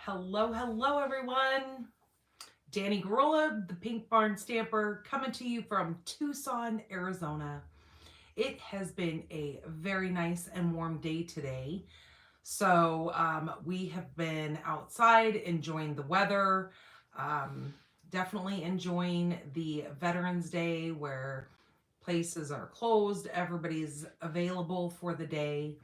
Hello, everyone. Danny Garola, the Pink Barn Stamper, coming to you from Tucson, Arizona. It has been a very nice and warm day today. So we have been outside enjoying the weather, um, definitely enjoying the Veterans Day where places are closed, everybody's available for the day.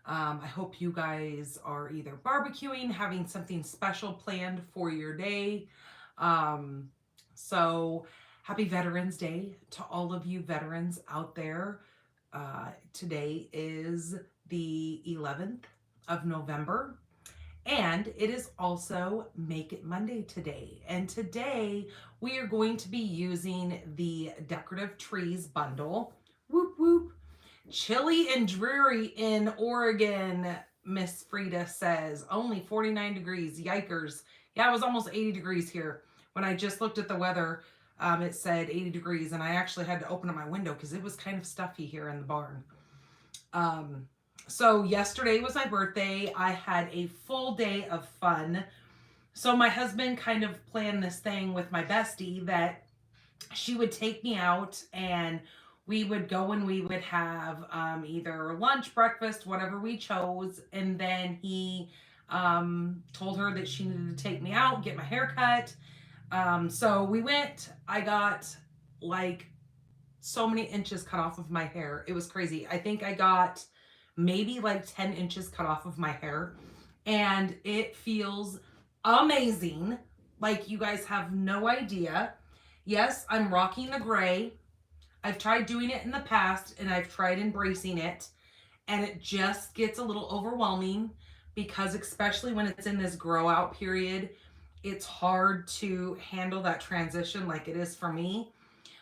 I hope you guys are either barbecuing, having something special planned for your day. Um, so, happy Veterans Day to all of you veterans out there. Today is the 11th of November, and it is also Make It Monday today. And today we are going to be using the Decorative Trees bundle. Whoop whoop. Chilly and dreary in Oregon, Miss Frida says. Only 49 degrees. Yikers. Yeah, it was almost 80 degrees here. When I just looked at the weather, it said 80 degrees, and I actually had to open up my window because it was kind of stuffy here in the barn. So, yesterday was my birthday. I had a full day of fun. So, my husband kind of planned this thing with my bestie that she would take me out and we would go and we would have either lunch, breakfast, whatever we chose. And then he told her that she needed to take me out, get my hair cut. So we went. I got like so many inches cut off of my hair. It was crazy. I think I got maybe like 10 inches cut off of my hair. And it feels amazing. Like you guys have no idea. Yes, I'm rocking the gray. I've tried doing it in the past and I've tried embracing it, and it just gets a little overwhelming because, especially when it's in this grow out period, it's hard to handle that transition like it is for me.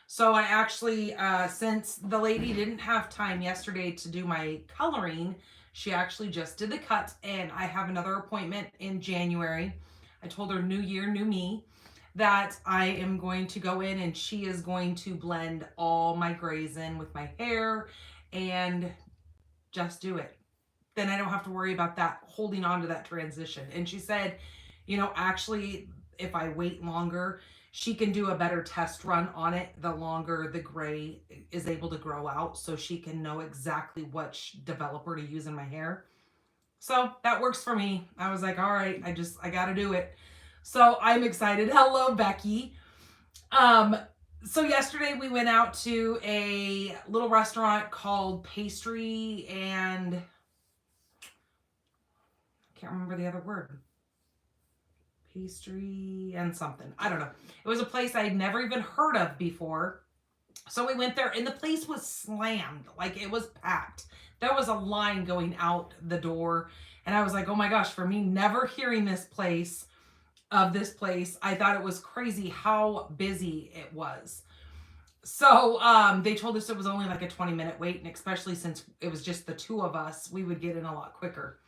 So I actually, since the lady didn't have time yesterday to do my coloring, she actually just did the cut, and I have another appointment in January. I told her new year, new me, that I am going to go in and she is going to blend all my grays in with my hair and just do it. Then I don't have to worry about that holding on to that transition. And she said, actually, if I wait longer, she can do a better test run on it the longer the gray is able to grow out, so she can know exactly which developer to use in my hair. So that works for me. I was like, all right, I got to do it. So I'm excited. Hello, Becky. Um, so yesterday we went out to a little restaurant called Pastry and I can't remember the other word. Pastry and something. I don't know. It was a place I'd never even heard of before. So we went there and the place was slammed. Like it was packed. There was a line going out the door. And I was like, oh my gosh, for me, never hearing this place, I thought it was crazy how busy it was. So they told us it was only like a 20-minute wait. And especially since it was just the two of us, we would get in a lot quicker.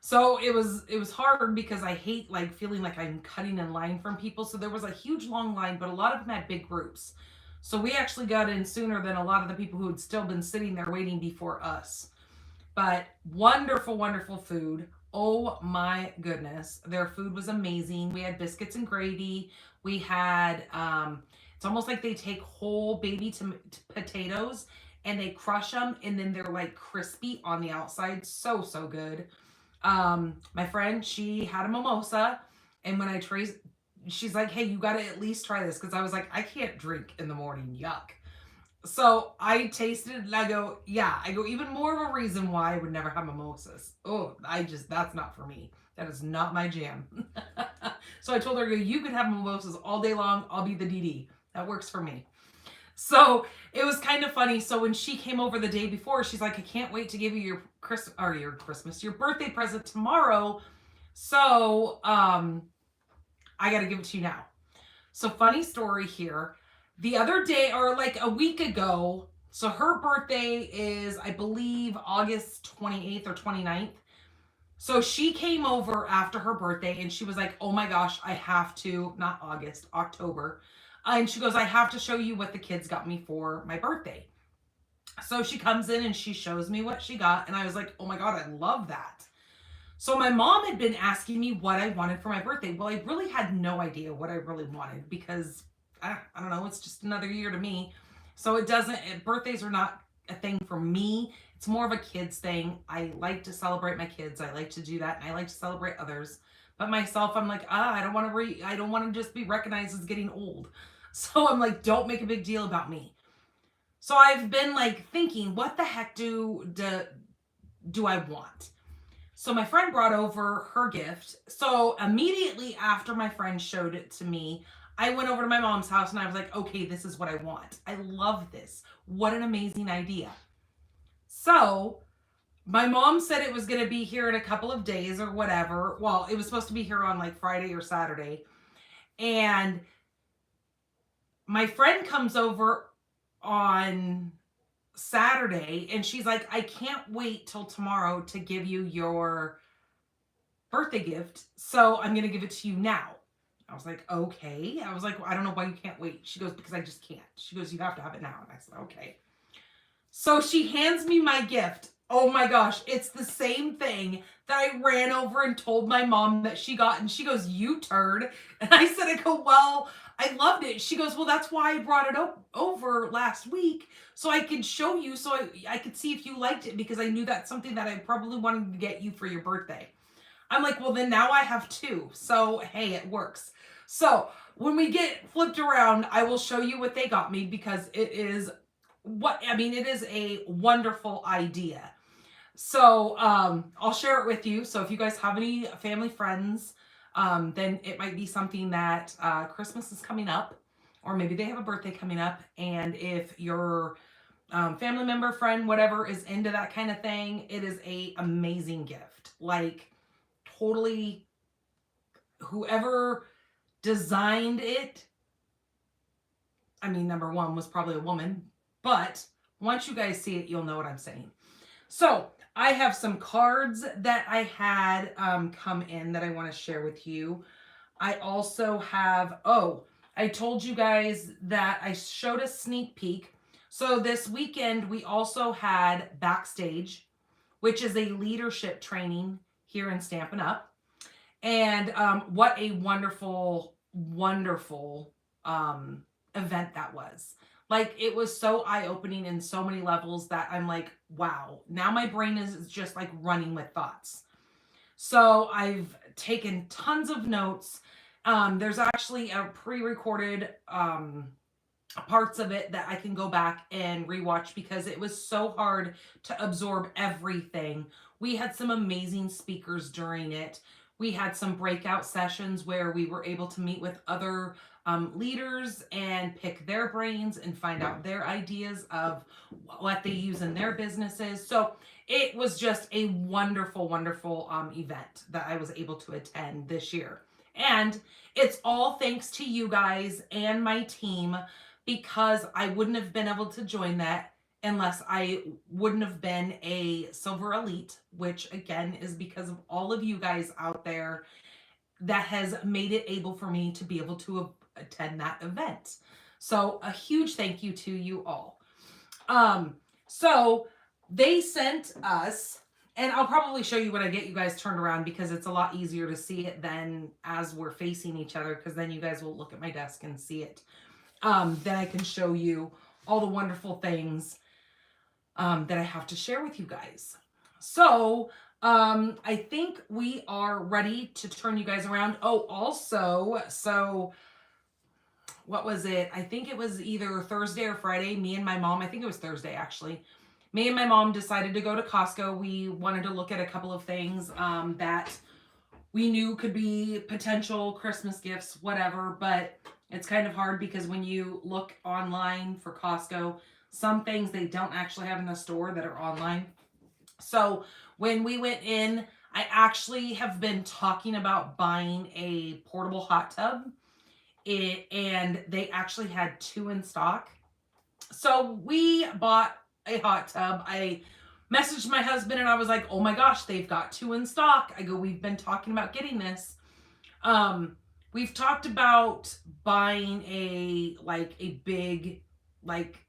So it was hard because I hate like feeling like I'm cutting in line from people. So there was a huge long line, but a lot of them had big groups. So we actually got in sooner than a lot of the people who had still been sitting there waiting before us. But wonderful, wonderful food. Oh my goodness. Their food was amazing. We had biscuits and gravy. We had, it's almost like they take whole baby potatoes and they crush them and then they're like crispy on the outside. So, so good. My friend, she had a mimosa, and when I traced, she's like, hey, you got to at least try this. Cause I was like, I can't drink in the morning. Yuck. So I tasted it and I go, yeah, even more of a reason why I would never have mimosas. Oh, that's not for me. That is not my jam. So I told her, you can have mimosas all day long. I'll be the DD. That works for me. So it was kind of funny. So when she came over the day before, she's like, I can't wait to give you your birthday present tomorrow. So I got to give it to you now. So funny story here. The other day, or like a week ago, so her birthday is, I believe, August 28th or 29th. So she came over after her birthday and she was like, oh my gosh, I have to, not August, October. And she goes, I have to show you what the kids got me for my birthday. So she comes in and she shows me what she got. And I was like, oh my God, I love that. So my mom had been asking me what I wanted for my birthday. Well, I really had no idea what I really wanted because I don't know, it's just another year to me. So birthdays are not a thing for me. It's more of a kids thing. I like to celebrate my kids. I like to do that and I like to celebrate others. But myself, I'm like, I don't want to just be recognized as getting old. So I'm like, don't make a big deal about me. So I've been like thinking, what the heck do I want? So my friend brought over her gift. So immediately after my friend showed it to me, I went over to my mom's house and I was like, okay, this is what I want. I love this. What an amazing idea. So my mom said it was going to be here in a couple of days or whatever. Well, it was supposed to be here on like Friday or Saturday. And my friend comes over on Saturday and she's like, I can't wait till tomorrow to give you your birthday gift. So I'm going to give it to you now. I was like, okay. I was like, well, I don't know why you can't wait. She goes, because I just can't. She goes, you have to have it now. And I said, okay. So she hands me my gift. Oh my gosh, it's the same thing that I ran over and told my mom that she got. And she goes, you turd. And I said, I go, well, I loved it. She goes, well, that's why I brought it over last week so I could show you, so I could see if you liked it because I knew that's something that I probably wanted to get you for your birthday. I'm like, well, then now I have two. So, hey, it works. So when we get flipped around, I will show you what they got me because it is it is a wonderful idea. So I'll share it with you. So if you guys have any family friends, then it might be something that Christmas is coming up, or maybe they have a birthday coming up. And if your family member, friend, whatever is into that kind of thing, it is a amazing gift. Like totally, whoever designed it, I mean, number one was probably a woman, but once you guys see it, you'll know what I'm saying. So I have some cards that I had come in that I want to share with you. I also have, I told you guys that I showed a sneak peek. So this weekend, we also had Backstage, which is a leadership training here in Stampin' Up. And what a wonderful, wonderful event that was. Like, it was so eye-opening in so many levels that I'm like, wow, now my brain is just like running with thoughts. So I've taken tons of notes. There's actually a pre-recorded parts of it that I can go back and rewatch because it was so hard to absorb everything. We had some amazing speakers during it. We had some breakout sessions where we were able to meet with other leaders and pick their brains and find out their ideas of what they use in their businesses. So it was just a wonderful, wonderful event that I was able to attend this year. And it's all thanks to you guys and my team, because I wouldn't have been able to join that unless I wouldn't have been a Silver Elite, which again is because of all of you guys out there that has made it able for me to be able to attend that event. So a huge thank you to you all. So they sent us, and I'll probably show you when I get you guys turned around because it's a lot easier to see it than as we're facing each other, because then you guys will look at my desk and see it. Then I can show you all the wonderful things that I have to share with you guys. So I think we are ready to turn you guys around. Oh, also, so what was it? I think it was either Thursday or Friday. Me and my mom, I think it was Thursday actually. Me and my mom decided to go to Costco. We wanted to look at a couple of things that we knew could be potential Christmas gifts, whatever, but it's kind of hard because when you look online for Costco, some things they don't actually have in the store that are online. So when we went in, I actually have been talking about buying a portable hot tub. And they actually had 2 in stock. So we bought a hot tub. I messaged my husband and I was like, oh my gosh, they've got 2 in stock. I go, we've been talking about getting this. We've talked about buying a big, like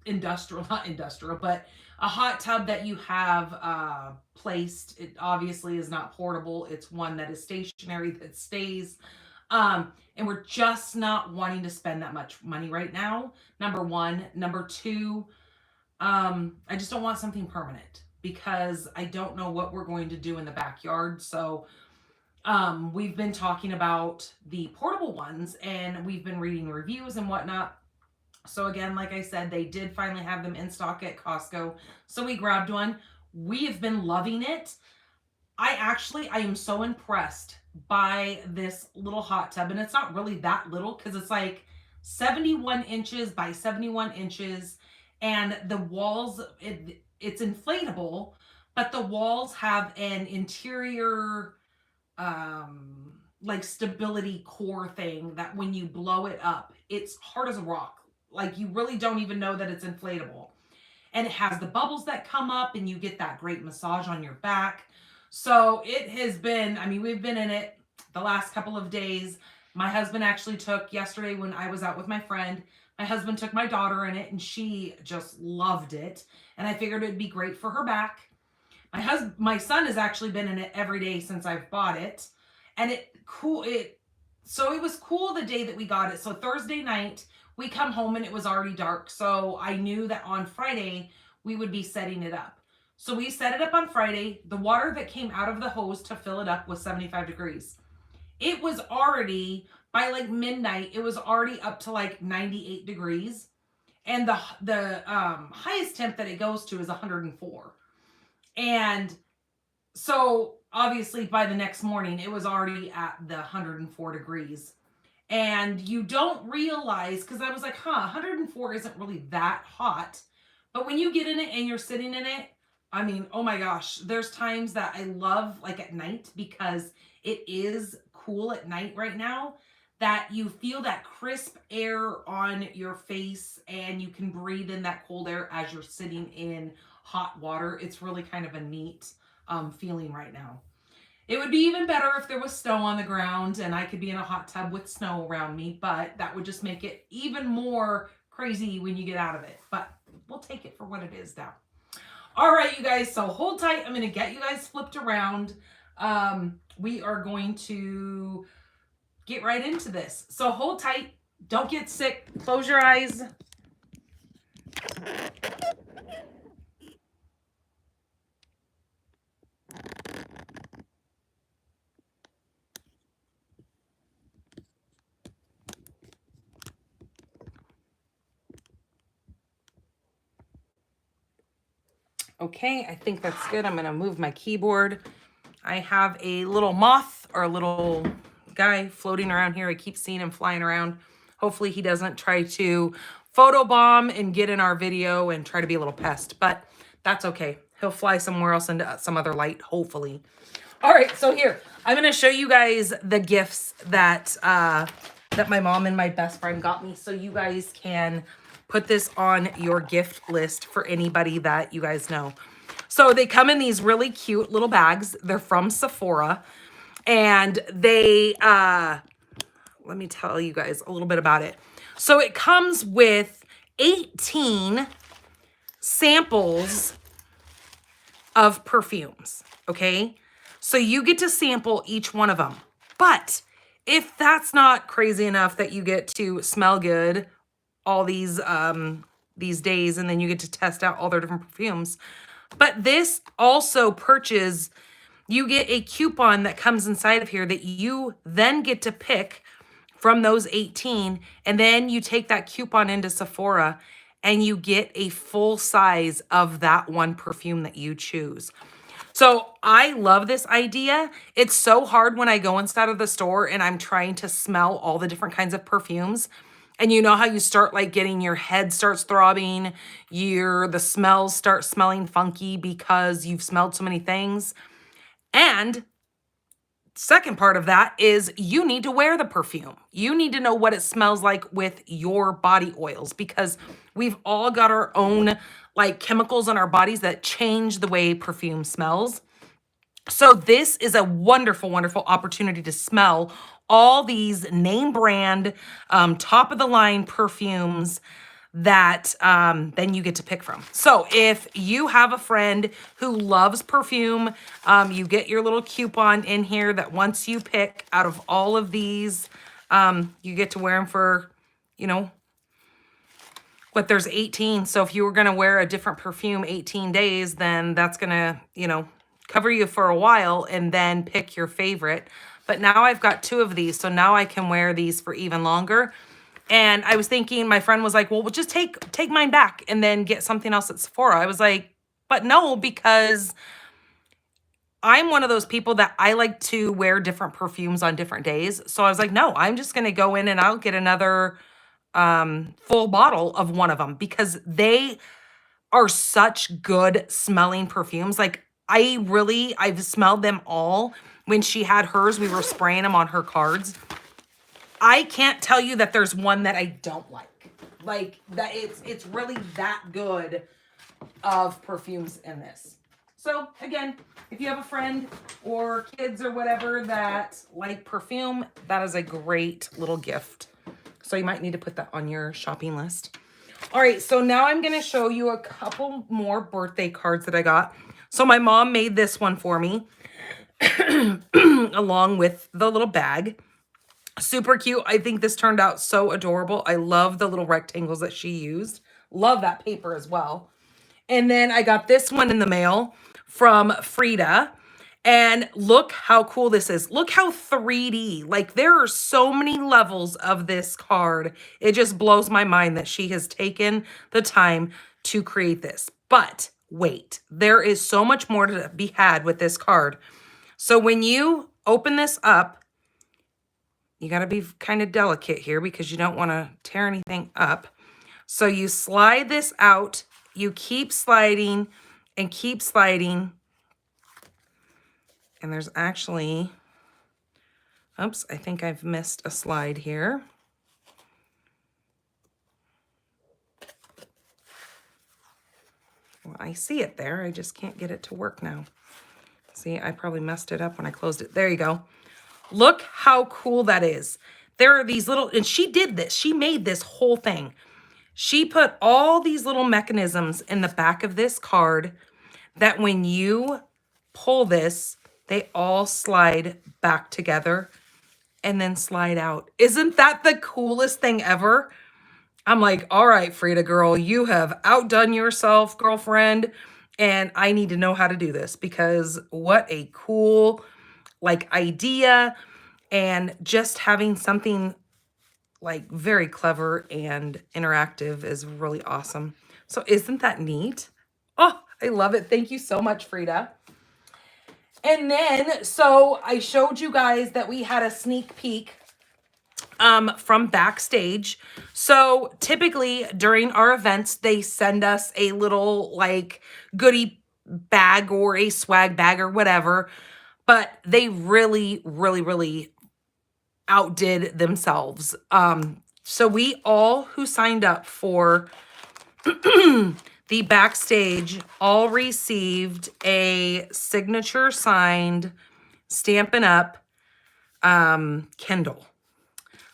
industrial, not industrial, but a hot tub that you have placed. It obviously is not portable. It's one that is stationary that stays. And we're just not wanting to spend that much money right now. Number one. Number two, I just don't want something permanent because I don't know what we're going to do in the backyard. So we've been talking about the portable ones and we've been reading reviews and whatnot. So again, like I said, they did finally have them in stock at Costco. So we grabbed one. We have been loving it. I am so impressed by this little hot tub. And it's not really that little because it's like 71 inches by 71 inches. And the walls, it's inflatable, but the walls have an interior like stability core thing that when you blow it up, it's hard as a rock. Like you really don't even know that it's inflatable. And it has the bubbles that come up and you get that great massage on your back. So it has been, I mean, we've been in it the last couple of days. My husband actually took yesterday when I was out with my friend. My husband took my daughter in it and she just loved it. And I figured it'd be great for her back. My son has actually been in it every day since I've bought it. And so it was cool the day that we got it. So Thursday night, we come home and it was already dark. So I knew that on Friday we would be setting it up. So we set it up on Friday. The water that came out of the hose to fill it up was 75 degrees. It was already, by like midnight, it was already up to like 98 degrees. And the highest temp that it goes to is 104. And so obviously by the next morning, it was already at the 104 degrees. And you don't realize, because I was like, 104 isn't really that hot. But when you get in it and you're sitting in it, I mean, oh my gosh, there's times that I love like at night because it is cool at night right now that you feel that crisp air on your face and you can breathe in that cold air as you're sitting in hot water. It's really kind of a neat feeling right now. It would be even better if there was snow on the ground and I could be in a hot tub with snow around me, but that would just make it even more crazy when you get out of it. But we'll take it for what it is now. All right, you guys, so hold tight. I'm going to get you guys flipped around. We are going to get right into this. So hold tight. Don't get sick. Close your eyes. Okay, I think that's good. I'm going to move my keyboard. I have a little moth or a little guy floating around here. I keep seeing him flying around. Hopefully he doesn't try to photobomb and get in our video and try to be a little pest, but that's okay. He'll fly somewhere else into some other light, hopefully. All right, so here, I'm going to show you guys the gifts that that my mom and my best friend got me so you guys can put this on your gift list for anybody that you guys know. So they come in these really cute little bags. They're from Sephora. And they, let me tell you guys a little bit about it. So it comes with 18 samples of perfumes, okay? So you get to sample each one of them. But if that's not crazy enough that you get to smell good all these days and then you get to test out all their different perfumes. But this also you get a coupon that comes inside of here that you then get to pick from those 18. And then you take that coupon into Sephora and you get a full size of that one perfume that you choose. So I love this idea. It's so hard when I go inside of the store and I'm trying to smell all the different kinds of perfumes. And you know how you start like getting your head starts throbbing, the smells start smelling funky because you've smelled so many things. And second part of that is you need to wear the perfume. You need to know what it smells like with your body oils because we've all got our own like chemicals in our bodies that change the way perfume smells. So this is a wonderful, wonderful opportunity to smell all these name brand, top of the line perfumes that then you get to pick from. So if you have a friend who loves perfume, you get your little coupon in here that once you pick out of all of these, you get to wear them for, you know, but there's 18. So if you were going to wear a different perfume 18 days, then that's going to, you know, cover you for a while and then pick your favorite. But now I've got 2 of these. So now I can wear these for even longer. And I was thinking, my friend was like, well, we'll just take mine back and then get something else at Sephora. I was like, but no, because I'm one of those people that I like to wear different perfumes on different days. So I was like, no, I'm just going to go in and I'll get another full bottle of one of them because they are such good smelling perfumes. Like I've smelled them all. When she had hers, we were spraying them on her cards. I can't tell you that there's one that I don't like. Like that it's really that good of perfumes in this. So again, if you have a friend or kids or whatever that like perfume, that is a great little gift. So you might need to put that on your shopping list. All right, so now I'm going to show you a couple more birthday cards that I got. So my mom made this one for me along with the little bag. Super cute. I think this turned out so adorable. I love the little rectangles that she used. Love that paper as well. And then I got this one in the mail from Frida. And look how cool this is. Look how 3D. Like there are so many levels of this card. It just blows my mind that she has taken the time to create this. But wait, there is so much more to be had with this card. So when you open this up, you got to be kind of delicate here because you don't want to tear anything up. So you slide this out, you keep sliding and keep sliding. And there's actually, oops, I think I've missed a slide here. Well, I see it there. I just can't get it to work now. See, I probably messed it up when I closed it. There you go. Look how cool that is. There are these little, and she did this. She made this whole thing. She put all these little mechanisms in the back of this card that when you pull this, they all slide back together and then slide out. Isn't that the coolest thing ever? I'm like, all right, Frida girl, you have outdone yourself, girlfriend, and I need to know how to do this because what a cool like idea, and just having something like very clever and interactive is really awesome. So isn't that neat? Oh, I love it. Thank you so much, Frida. And then, so I showed you guys that we had a sneak peek from backstage. So typically during our events, they send us a little like goodie bag or a swag bag or whatever, but they really, really, really outdid themselves. So we all who signed up for the backstage all received a signature signed Stampin' Up Kindle.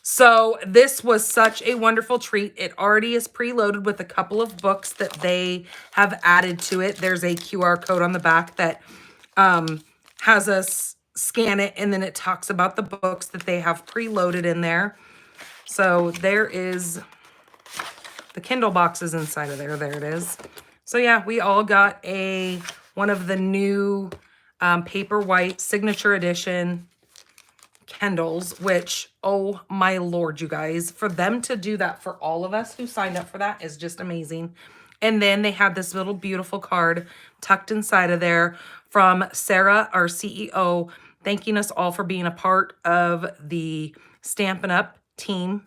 So this was such a wonderful treat. It already is preloaded with a couple of books that they have added to it. There's a QR code on the back that has us scan it, and then it talks about the books that they have preloaded in there. So there is the Kindle boxes inside of there. There it is. So yeah, we all got one of the new paper white signature edition Kindles, which, oh my Lord, you guys, for them to do that for all of us who signed up for that is just amazing. And then they had this little beautiful card tucked inside of there from Sarah, our CEO, thanking us all for being a part of the Stampin' Up team.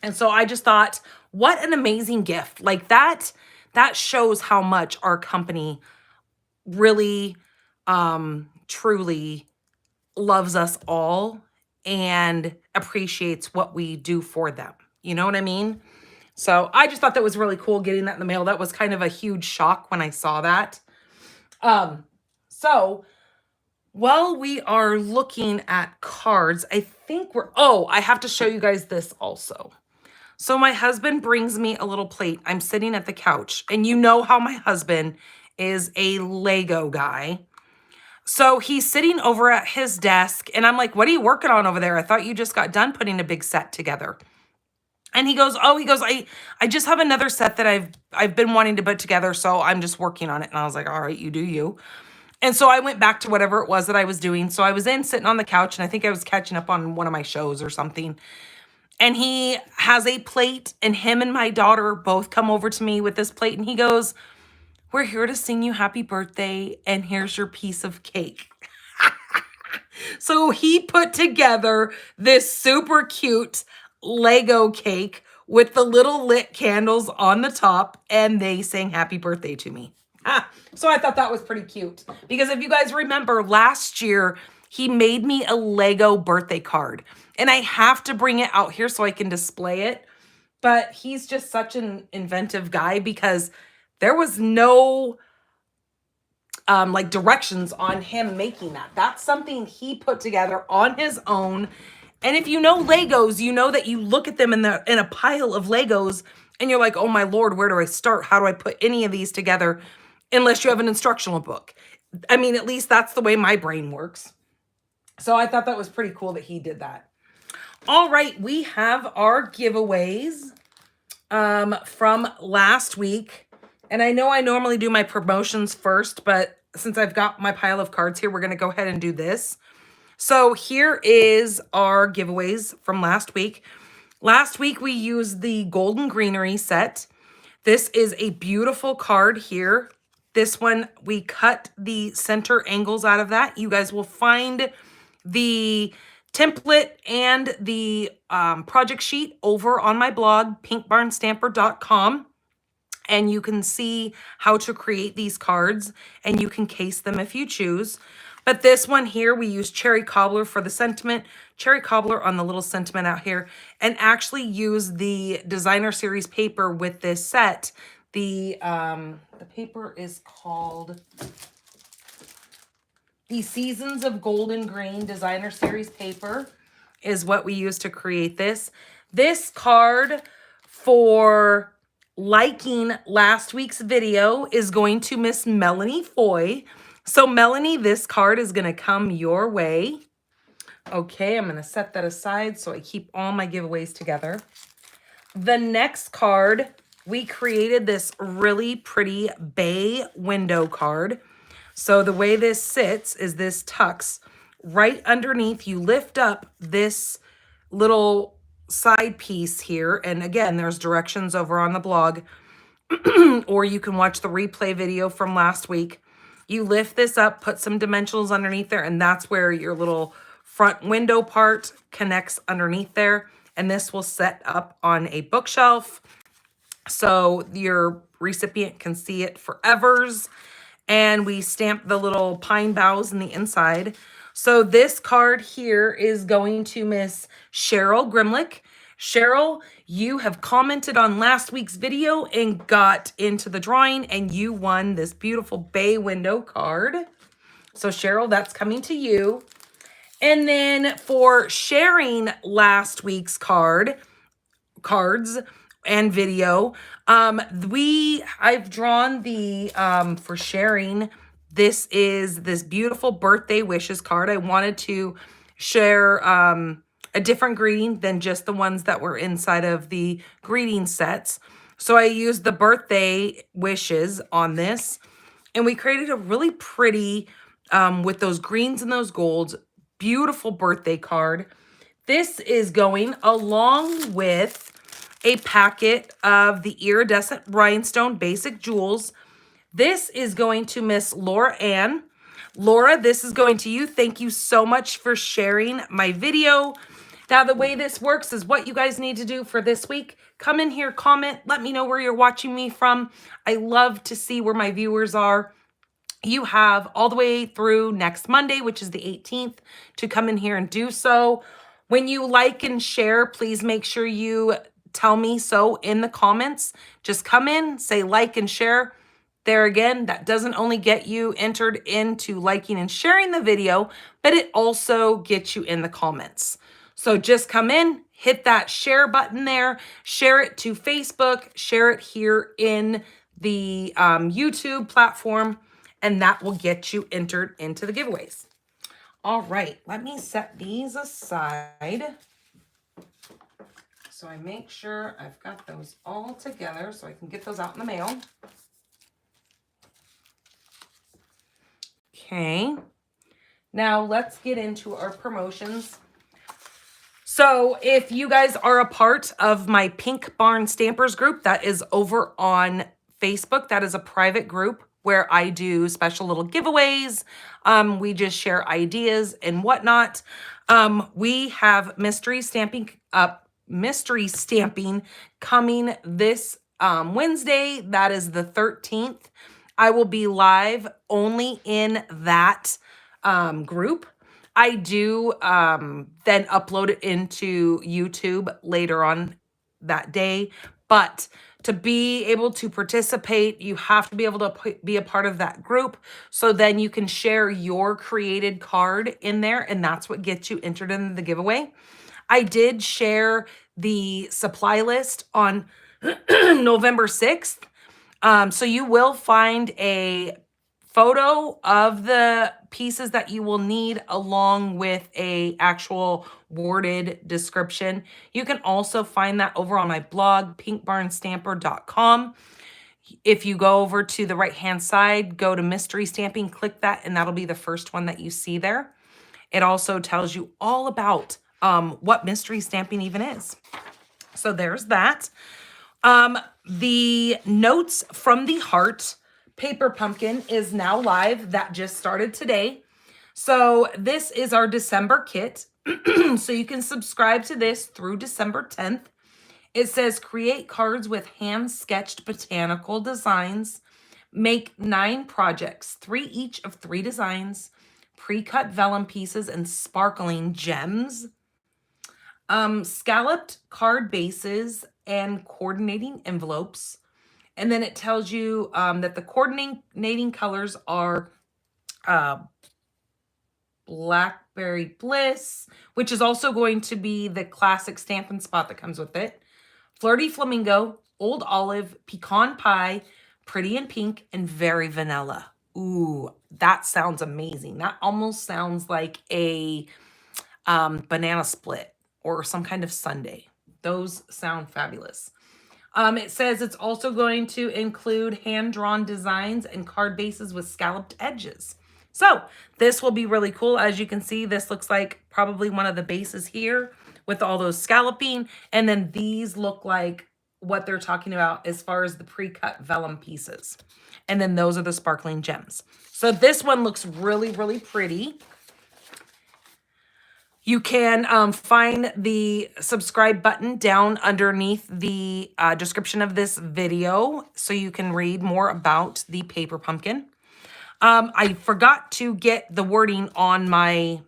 And so I just thought, what an amazing gift. Like that shows how much our company really, truly loves us all and appreciates what we do for them. You know what I mean? So I just thought that was really cool getting that in the mail. That was kind of a huge shock when I saw that. So while we are looking at cards, I think I have to show you guys this also. So my husband brings me a little plate. I'm sitting at the couch, and you know how my husband is a Lego guy. So he's sitting over at his desk, and I'm like, what are you working on over there? I thought you just got done putting a big set together. And he goes, I just have another set that I've been wanting to put together, so I'm just working on it. And I was like, all right, you do you. And so I went back to whatever it was that I was doing. So I was sitting on the couch, and I think I was catching up on one of my shows or something. And he has a plate, and him and my daughter both come over to me with this plate, and he goes, we're here to sing you happy birthday, and here's your piece of cake. So he put together this super cute Lego cake with the little lit candles on the top, and they sang happy birthday to me. So I thought that was pretty cute, because if you guys remember last year, he made me a Lego birthday card, and I have to bring it out here so I can display it. But he's just such an inventive guy, because there was no like directions on him making that. That's something he put together on his own. And if you know Legos, you know that you look at them in a pile of Legos and you're like, oh my Lord, where do I start? How do I put any of these together? Unless you have an instructional book. I mean, at least that's the way my brain works. So I thought that was pretty cool that he did that. All right, we have our giveaways from last week. And I know I normally do my promotions first, but since I've got my pile of cards here, we're going to go ahead and do this. So here is our giveaways from last week. Last week, we used the Golden Greenery set. This is a beautiful card here. This one, we cut the center angles out of that. You guys will find the template and the project sheet over on my blog, pinkbarnstamper.com. And you can see how to create these cards, and you can case them if you choose. But this one here, we use cherry cobbler for the sentiment, cherry cobbler on the little sentiment out here, and actually use the designer series paper with this set. The paper is called the Seasons of Golden Grain Designer Series paper is what we use to create this. This card, for liking last week's video, is going to Miss Melanie Foy. So Melanie, this card is going to come your way. Okay, I'm going to set that aside so I keep all my giveaways together. The next card, we created this really pretty bay window card. So the way this sits is this tucks right underneath. You lift up this little side piece here. And again, there's directions over on the blog, or you can watch the replay video from last week. You lift this up, put some dimensionals underneath there, and that's where your little front window part connects underneath there. And this will set up on a bookshelf so your recipient can see it forevers. And we stamp the little pine boughs in the inside. So this card here is going to Miss Cheryl Grimlick. Cheryl, you have commented on last week's video and got into the drawing, and you won this beautiful bay window card. So Cheryl, that's coming to you. And then for sharing last week's cards and video, I've drawn the for sharing. This is this beautiful birthday wishes card. I wanted to share a different greeting than just the ones that were inside of the greeting sets. So I used the birthday wishes on this, and we created a really pretty, with those greens and those golds, beautiful birthday card. This is going along with a packet of the iridescent rhinestone basic jewels. This is going to Miss Laura Ann. Laura, this is going to you. Thank you so much for sharing my video. Now, the way this works is what you guys need to do for this week. Come in here, comment, let me know where you're watching me from. I love to see where my viewers are. You have all the way through next Monday, which is the 18th, to come in here and do so. When you like and share, please make sure you tell me so in the comments. Just come in, say like and share. There again, that doesn't only get you entered into liking and sharing the video, but it also gets you in the comments. So just come in, hit that share button there, share it to Facebook, share it here in the YouTube platform, and that will get you entered into the giveaways. All right, let me set these aside so I make sure I've got those all together so I can get those out in the mail. Okay, now let's get into our promotions. So if you guys are a part of my Pink Barn Stampers group, that is over on Facebook. That is a private group where I do special little giveaways. We just share ideas and whatnot. We have mystery stamping coming this Wednesday. That is the 13th. I will be live only in that group. I do then upload it into YouTube later on that day. But to be able to participate, you have to be able to be a part of that group. So then you can share your created card in there, and that's what gets you entered in the giveaway. I did share the supply list on November 6th. So you will find a photo of the pieces that you will need along with a actual worded description. You can also find that over on my blog, pinkbarnstamper.com. If you go over to the right-hand side, go to mystery stamping, click that, and that'll be the first one that you see there. It also tells you all about what mystery stamping even is. So there's that. The Notes from the Heart paper pumpkin is now live. That just started today. So this is our December kit. So you can subscribe to this through December 10th. It says create cards with hand-sketched botanical designs. Make 9 projects, 3 each of 3 designs, pre-cut vellum pieces, and sparkling gems. Scalloped card bases and coordinating envelopes. And then it tells you that the coordinating colors are Blackberry Bliss, which is also going to be the classic Stampin' Spot that comes with it. Flirty Flamingo, Old Olive, Pecan Pie, Pretty in Pink, and Very Vanilla. Ooh, that sounds amazing. That almost sounds like a banana split or some kind of sundae. Those sound fabulous. It says it's also going to include hand-drawn designs and card bases with scalloped edges. So this will be really cool. As you can see, this looks like probably one of the bases here with all those scalloping. And then these look like what they're talking about as far as the pre-cut vellum pieces. And then those are the sparkling gems. So this one looks really, really pretty. You can find the subscribe button down underneath the description of this video so you can read more about the paper pumpkin. I forgot to get the wording on my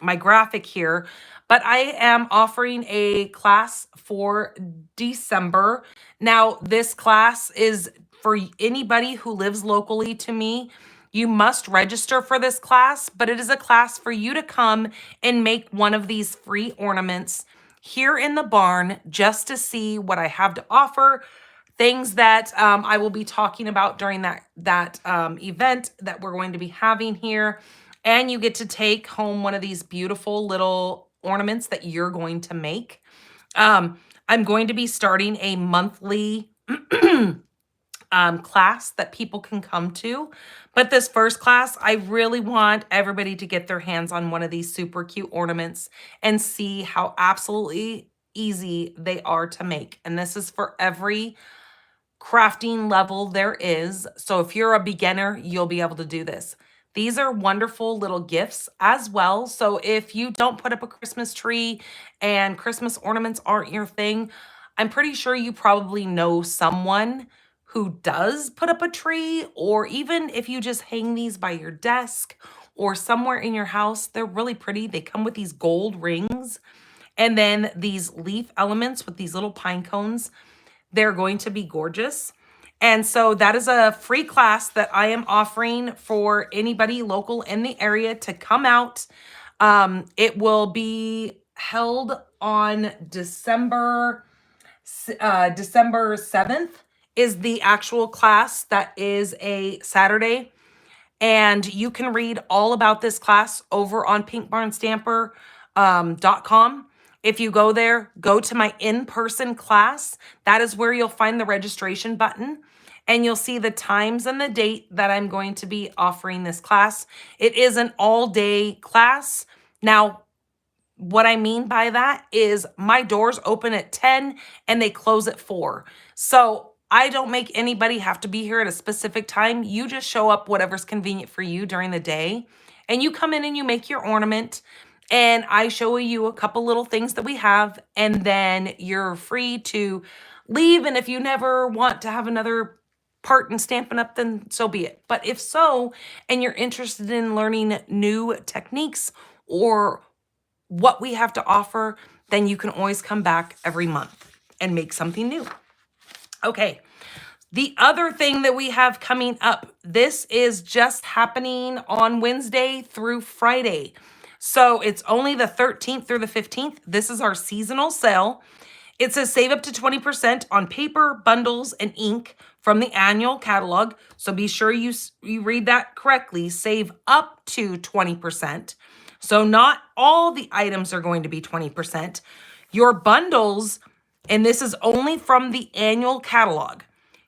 my graphic here, but I am offering a class for December. Now, this class is for anybody who lives locally to me. You must register for this class, but it is a class for you to come and make one of these free ornaments here in the barn just to see what I have to offer, things that I will be talking about during that event that we're going to be having here. And you get to take home one of these beautiful little ornaments that you're going to make. I'm going to be starting a monthly class that people can come to. But this first class, I really want everybody to get their hands on one of these super cute ornaments and see how absolutely easy they are to make. And this is for every crafting level there is. So if you're a beginner, you'll be able to do this. These are wonderful little gifts as well. So if you don't put up a Christmas tree and Christmas ornaments aren't your thing, I'm pretty sure you probably know someone who does put up a tree, or even if you just hang these by your desk or somewhere in your house, they're really pretty. They come with these gold rings and then these leaf elements with these little pine cones. They're going to be gorgeous. And so that is a free class that I am offering for anybody local in the area to come out. It will be held on December 7th is the actual class. That is a Saturday. And you can read all about this class over on pinkbarnstamper.com. If you go there, go to my in-person class. That is where you'll find the registration button. And you'll see the times and the date that I'm going to be offering this class. It is an all-day class. Now, what I mean by that is my doors open at 10 and they close at 4. So I don't make anybody have to be here at a specific time. You just show up whatever's convenient for you during the day. And you come in and you make your ornament. And I show you a couple little things that we have. And then you're free to leave. And if you never want to have another part in Stampin' Up, then so be it. But if so, and you're interested in learning new techniques or what we have to offer, then you can always come back every month and make something new. Okay, the other thing that we have coming up, this is just happening on Wednesday through Friday. So it's only the 13th through the 15th. This is our seasonal sale. It says save up to 20% on paper, bundles, and ink from the annual catalog. So be sure you read that correctly. Save up to 20%. So not all the items are going to be 20%. Your bundles, and this is only from the annual catalog,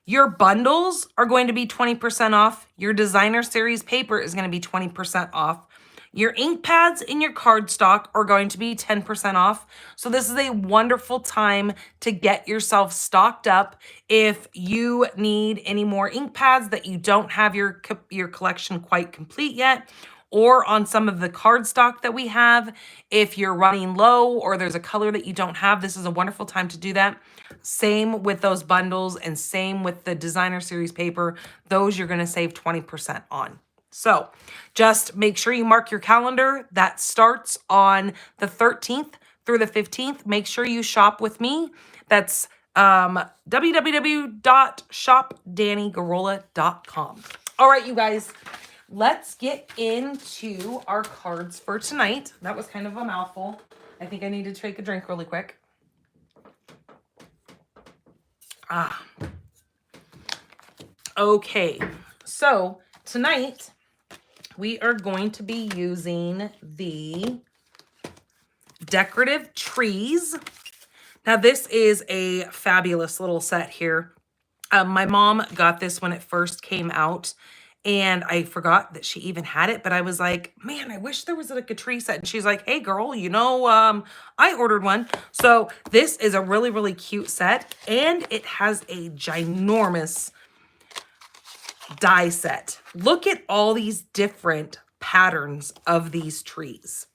your bundles are going to be 20% off. Your designer series paper is going to be 20% off. Your ink pads and your cardstock are going to be 10% off. So this is a wonderful time to get yourself stocked up. If you need any more ink pads that you don't have your collection quite complete yet, or on some of the cardstock that we have, if you're running low or there's a color that you don't have, this is a wonderful time to do that. Same with those bundles and same with the designer series paper. Those you're going to save 20% on. So just make sure you mark your calendar. That starts on the 13th through the 15th. Make sure you shop with me. That's www.shopdannygarola.com. All right, you guys, let's get into our cards for tonight. That was kind of a mouthful. I think I need to take a drink really quick. Okay, so tonight we are going to be using the Decorative Trees. Now this is a fabulous little set here. My mom got this when it first came out, and I forgot that she even had it, but I was like, man, I wish there was like a tree set. And she's like, hey girl, you know, I ordered one. So this is a really, really cute set, and it has a ginormous die set. Look at all these different patterns of these trees.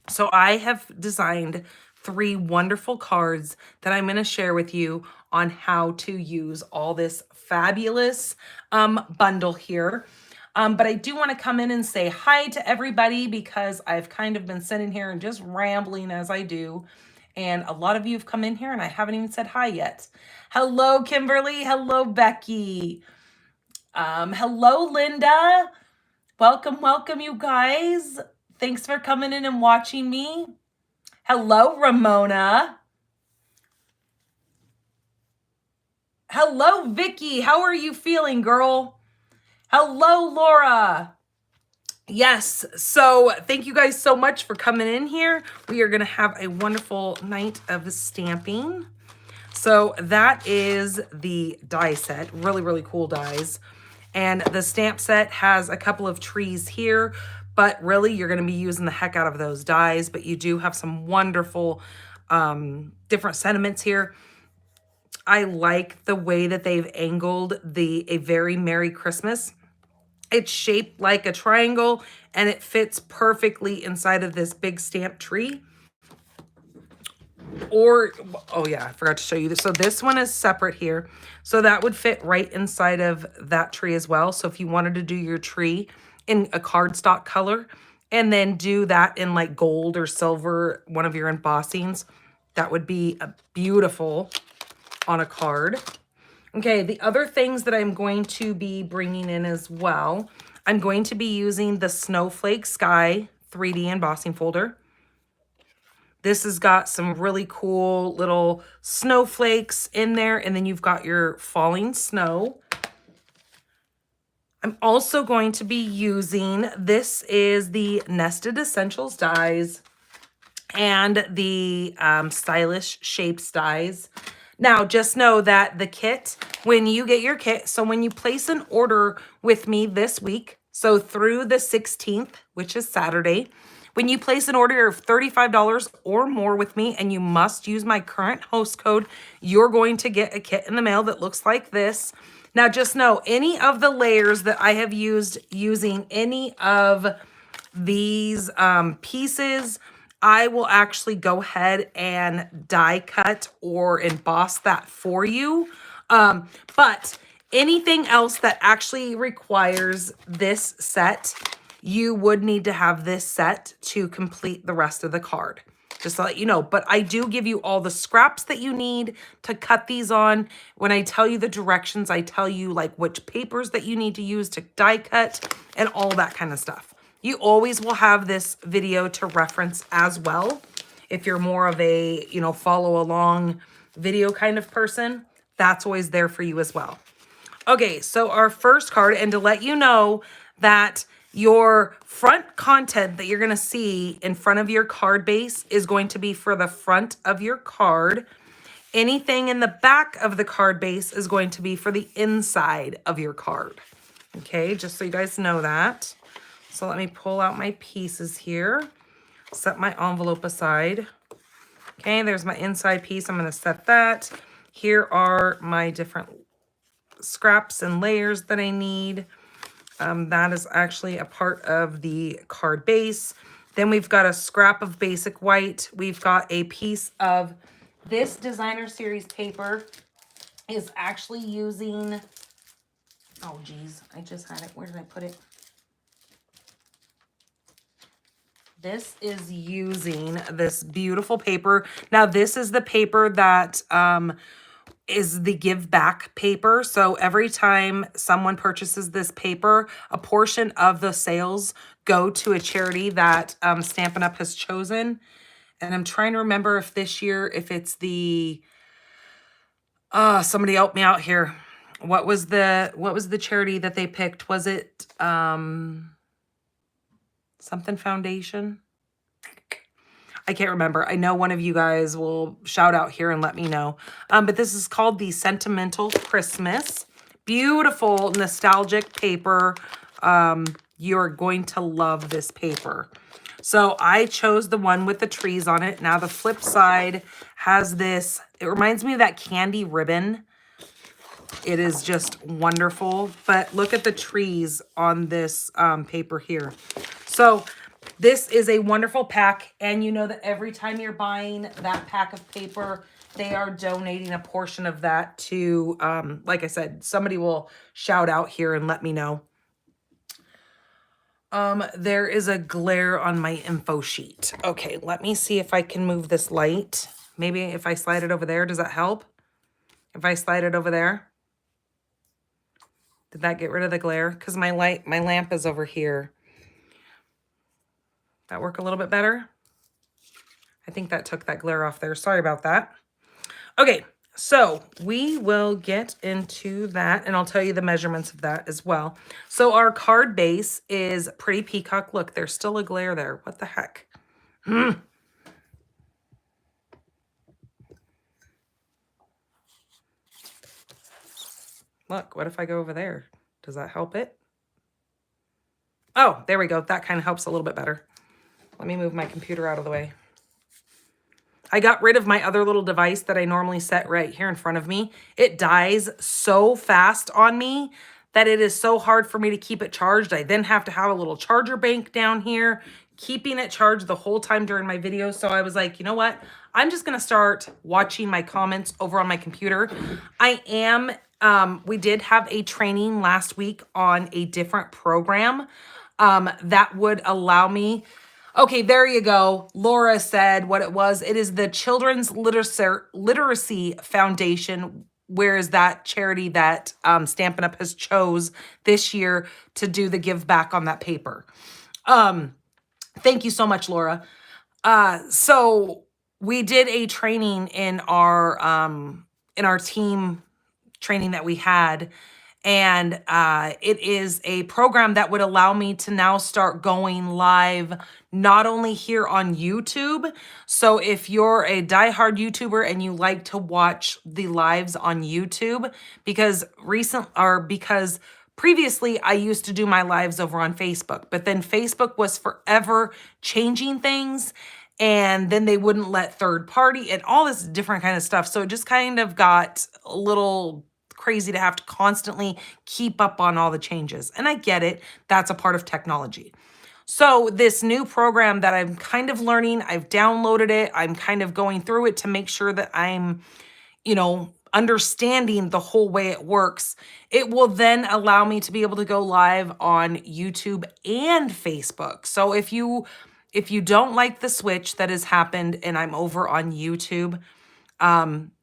So I have designed 3 wonderful cards that I'm going to share with you on how to use all this fabulous bundle here. But I do want to come in and say hi to everybody because I've kind of been sitting here and just rambling as I do. And a lot of you have come in here and I haven't even said hi yet. Hello, Kimberly. Hello, Becky. Hello, Linda. Welcome, welcome, you guys. Thanks for coming in and watching me. Hello, Ramona. Hello, Vicky. How are you feeling, girl? Hello, Laura. Yes, so thank you guys so much for coming in here. We are going to have a wonderful night of stamping. So that is the die set. Really, really cool dies. And the stamp set has a couple of trees here, but really you're going to be using the heck out of those dies. But you do have some wonderful different sentiments here. I like the way that they've angled A Very Merry Christmas. It's shaped like a triangle and it fits perfectly inside of this big stamp tree. Or, oh yeah, I forgot to show you this. So this one is separate here. So that would fit right inside of that tree as well. So if you wanted to do your tree in a cardstock color and then do that in like gold or silver, one of your embossings, that would be beautiful on a card. Okay, the other things that I'm going to be bringing in as well, I'm going to be using the Snowflake Sky 3D embossing folder. This has got some really cool little snowflakes in there, and then you've got your falling snow. I'm also going to be using, this is the Nested Essentials dies and the Stylish Shapes dies. Now, just know that the kit, when you get your kit, so when you place an order with me this week, so through the 16th, which is Saturday, when you place an order of $35 or more with me and you must use my current host code, you're going to get a kit in the mail that looks like this. Now, just know any of the layers that I have used using any of these pieces, I will actually go ahead and die cut or emboss that for you. But anything else that actually requires this set, you would need to have this set to complete the rest of the card. Just to let you know. But I do give you all the scraps that you need to cut these on. When I tell you the directions, I tell you like which papers that you need to use to die cut and all that kind of stuff. You always will have this video to reference as well. If you're more of a, you know, follow along video kind of person, that's always there for you as well. Okay, so our first card, and to let you know that your front content that you're going to see in front of your card base is going to be for the front of your card. Anything in the back of the card base is going to be for the inside of your card. Okay, just so you guys know that. So let me pull out my pieces here, set my envelope aside. Okay, there's my inside piece. I'm going to set that. Here are my different scraps and layers that I need. That is actually a part of the card base. Then we've got a scrap of basic white. We've got a piece of this designer series paper is actually using, oh geez, I just had it. Where did I put it? This is using this beautiful paper. Now this is the paper that is the give back paper. So every time someone purchases this paper, a portion of the sales go to a charity that Stampin' Up! Has chosen. And I'm trying to remember if this year, if it's the, somebody help me out here. What was the charity that they picked? Was it something foundation? I can't remember. I know one of you guys will shout out here and let me know. But this is called the Sentimental Christmas. Beautiful, nostalgic paper. You're going to love this paper. So I chose the one with the trees on it. Now the flip side has this. It reminds me of that candy ribbon. It is just wonderful. But look at the trees on this paper here. So this is a wonderful pack, and you know that every time you're buying that pack of paper, they are donating a portion of that to, like I said, somebody will shout out here and let me know. There is a glare on my info sheet. Okay, let me see if I can move this light. Maybe if I slide it over there, does that help? If I slide it over there? Did that get rid of the glare? Because my lamp is over here. That work a little bit better? I think that took that glare off there. Sorry about that. Okay, so we will get into that, and I'll tell you the measurements of that as well. So our card base is Pretty Peacock. Look, there's still a glare there. What the heck? Look, what if I go over there? Does that help it? Oh, there we go. That kind of helps a little bit better. Let me move my computer out of the way. I got rid of my other little device that I normally set right here in front of me. It dies so fast on me that it is so hard for me to keep it charged. I then have to have a little charger bank down here, keeping it charged the whole time during my videos. So I was like, you know what? I'm just going to start watching my comments over on my computer. We did have a training last week on a different program that would allow me. Okay, there you go. Laura said what it was. It is the Children's Literacy Foundation, where is that charity that Stampin' Up! Has chose this year to do the give back on that paper. Thank you so much, Laura. So we did a training in our team training that we had, and it is a program that would allow me to now start going live not only here on YouTube. So if you're a diehard YouTuber and you like to watch the lives on YouTube, because previously I used to do my lives over on Facebook, but then Facebook was forever changing things, and then they wouldn't let third party and all this different kind of stuff. So it just kind of got a little crazy to have to constantly keep up on all the changes. And I get it. That's a part of technology. So this new program that I'm kind of learning, I've downloaded it. I'm kind of going through it to make sure that I'm, understanding the whole way it works. It will then allow me to be able to go live on YouTube and Facebook. So if you don't like the switch that has happened and I'm over on YouTube,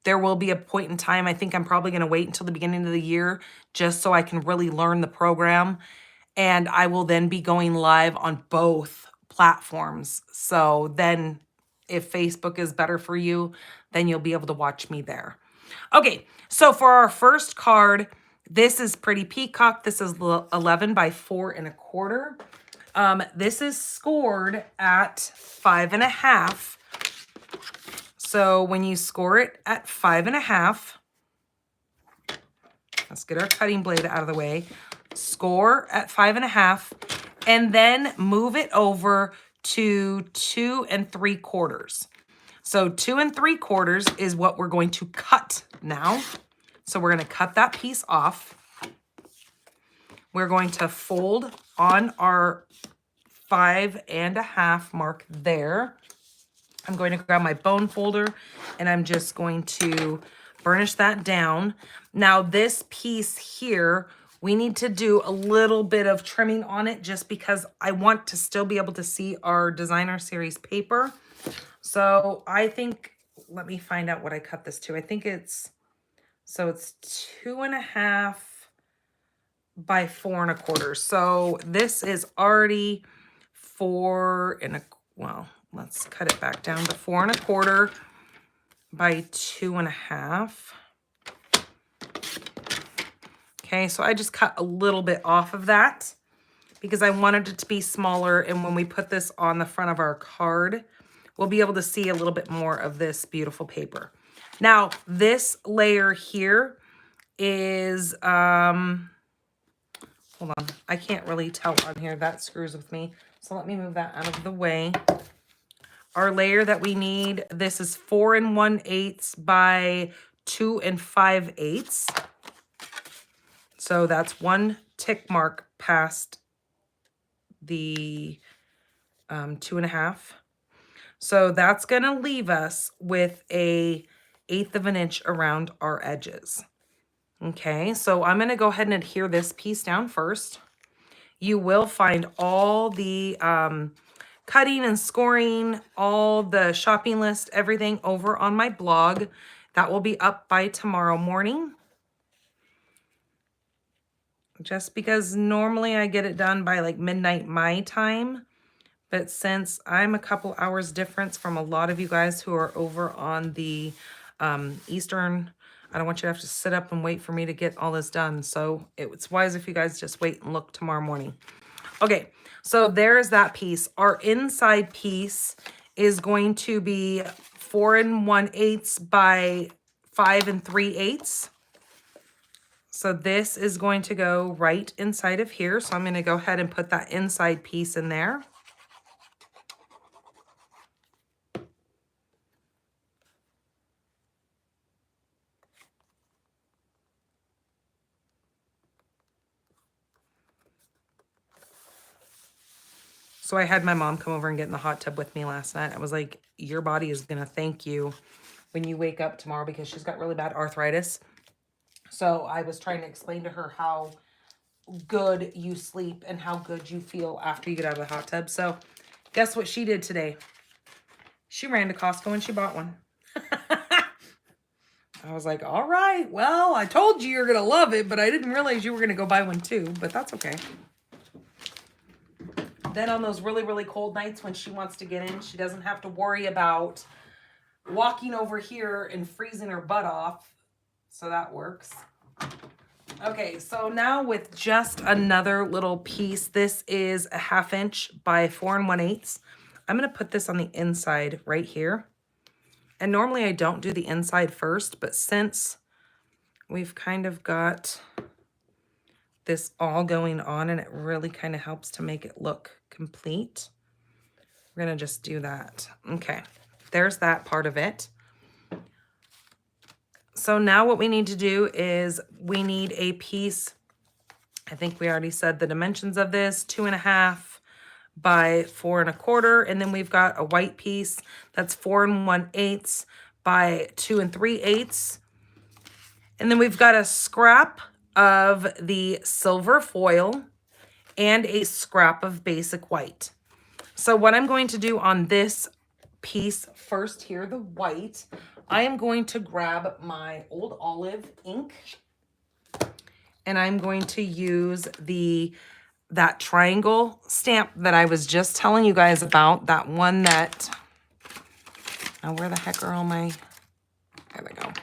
there will be a point in time, I think I'm probably going to wait until the beginning of the year just so I can really learn the program. And I will then be going live on both platforms. So then if Facebook is better for you, then you'll be able to watch me there. Okay, so for our first card, this is Pretty Peacock. This is 11 by 4.25. This is scored at 5.5. So when you score it at 5.5, let's get our cutting blade out of the way. Score at 5.5, and then move it over to 2 3/4. So 2 3/4 is what we're going to cut now. So we're going to cut that piece off. We're going to fold on our 5.5 mark there. I'm going to grab my bone folder and I'm just going to burnish that down. Now this piece here, we need to do a little bit of trimming on it just because I want to still be able to see our designer series paper. So I think, let me find out what I cut this to. I think it's 2.5 by 4.25. So this is already 4.25. Let's cut it back down to 4.25 by 2.5. Okay, so I just cut a little bit off of that because I wanted it to be smaller. And when we put this on the front of our card, we'll be able to see a little bit more of this beautiful paper. Now, this layer here is, hold on, I can't really tell on here. That screws with me. So let me move that out of the way. Our layer that we need, this is 4 1/8 by 2 5/8. So that's one tick mark past the 2.5. So that's going to leave us with a 1/8 of an inch around our edges. Okay, so I'm going to go ahead and adhere this piece down first. You will find all the cutting and scoring, all the shopping list, everything over on my blog. That will be up by tomorrow morning. Just because normally I get it done by like midnight my time. But since I'm a couple hours difference from a lot of you guys who are over on the Eastern, I don't want you to have to sit up and wait for me to get all this done. So it's wise if you guys just wait and look tomorrow morning. Okay, so there's that piece. Our inside piece is going to be 4 1/8 by 5 3/8. So this is going to go right inside of here. So I'm going to go ahead and put that inside piece in there. So I had my mom come over and get in the hot tub with me last night. I was like, your body is going to thank you when you wake up tomorrow because she's got really bad arthritis. So I was trying to explain to her how good you sleep and how good you feel after you get out of the hot tub. So guess what she did today? She ran to Costco and she bought one. I was like, all right, well, I told you you're going to love it, but I didn't realize you were going to go buy one too, but that's okay. Then on those really, really cold nights when she wants to get in, she doesn't have to worry about walking over here and freezing her butt off. So that works. Okay, so now with just another little piece, this is a 1/2 inch by 4 1/8. I'm gonna put this on the inside right here. And normally I don't do the inside first, but since we've kind of got this all going on and it really kind of helps to make it look complete, we're gonna just do that. Okay, there's that part of it. So now what we need to do is we need a piece. I think we already said the dimensions of this, 2.5 by 4 1/4. And then we've got a white piece that's 4 1/8 by 2 3/8. And then we've got a scrap of the silver foil and a scrap of basic white. So what I'm going to do on this piece first here, the white, I am going to grab my Old Olive ink and I'm going to use that triangle stamp that I was just telling you guys about, that one that, oh, where the heck are all my, there we go.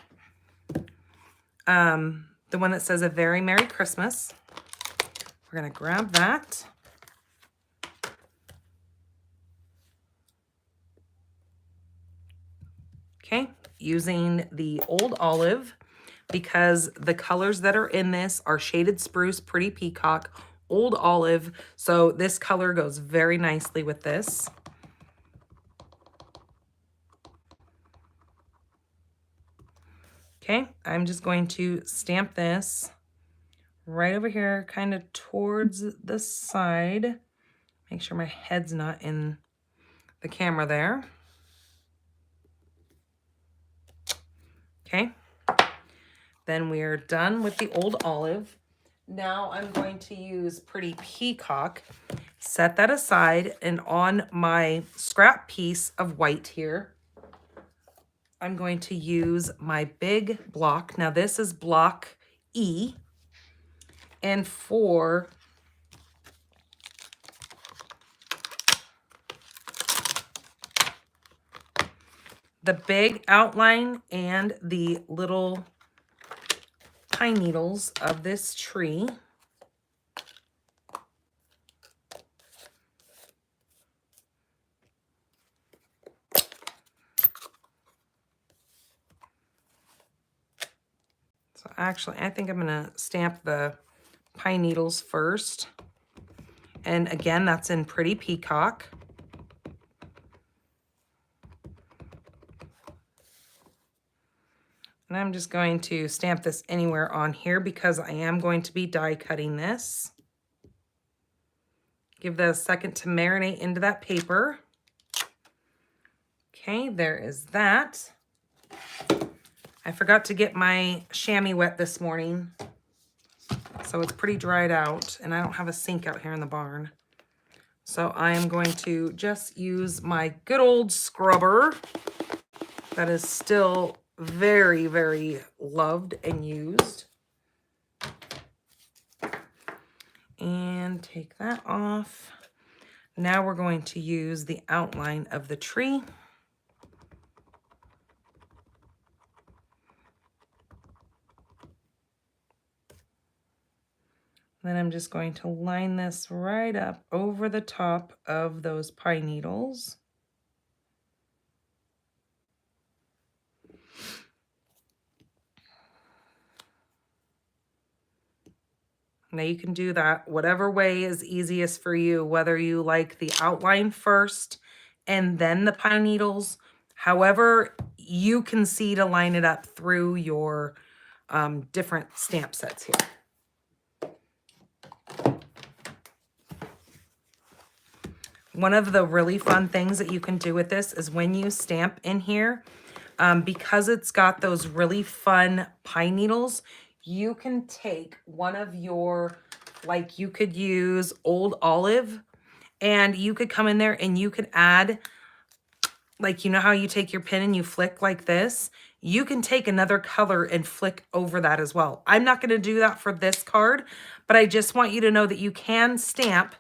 The one that says A Very Merry Christmas. We're gonna grab that. Okay, using the Old Olive, because the colors that are in this are Shaded Spruce, Pretty Peacock, Old Olive, so this color goes very nicely with this. Okay, I'm just going to stamp this right over here, kind of towards the side. Make sure my head's not in the camera there. Okay, then we're done with the Old Olive. Now I'm going to use Pretty Peacock, set that aside, and on my scrap piece of white here, I'm going to use my big block. Now this is block E, and for the big outline and the little pine needles of this tree, so actually I think I'm gonna stamp the pine needles first. And again, that's in Pretty Peacock. And I'm just going to stamp this anywhere on here because I am going to be die cutting this. Give that a second to marinate into that paper. Okay, there is that. I forgot to get my chamois wet this morning, so it's pretty dried out, and I don't have a sink out here in the barn. So I am going to just use my good old scrubber that is still very, very loved and used. And take that off. Now we're going to use the outline of the tree. Then I'm just going to line this right up over the top of those pine needles. Now you can do that whatever way is easiest for you, whether you like the outline first and then the pine needles, however you can see to line it up through your different stamp sets here. One of the really fun things that you can do with this is when you stamp in here, because it's got those really fun pine needles, you can take one of your, like you could use Old Olive, and you could come in there and you could add, like, you know how you take your pen and you flick like this? You can take another color and flick over that as well. I'm not going to do that for this card, but I just want you to know that you can stamp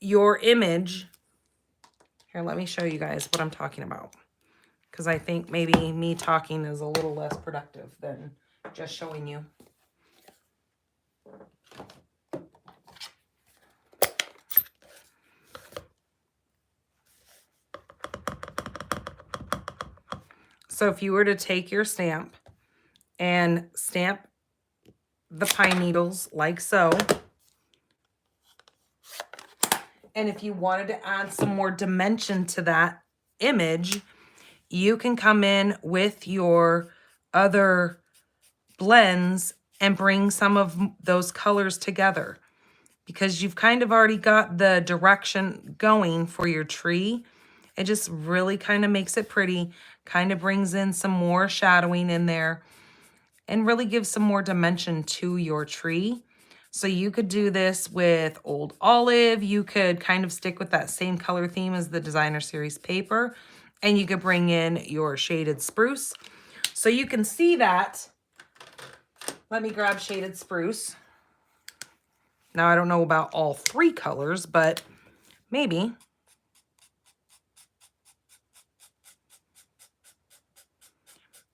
your image. Here, let me show you guys what I'm talking about. because I think maybe me talking is a little less productive than just showing you. So if you were to take your stamp and stamp the pine needles like so, and if you wanted to add some more dimension to that image, you can come in with your other blends and bring some of those colors together, because you've kind of already got the direction going for your tree. It just really kind of makes it pretty, kind of brings in some more shadowing in there, and really gives some more dimension to your tree. So you could do this with Old Olive. You could kind of stick with that same color theme as the Designer Series paper, and you could bring in your shaded spruce. So you can see that. Let me grab shaded spruce. Now, I don't know about all three colors, but maybe.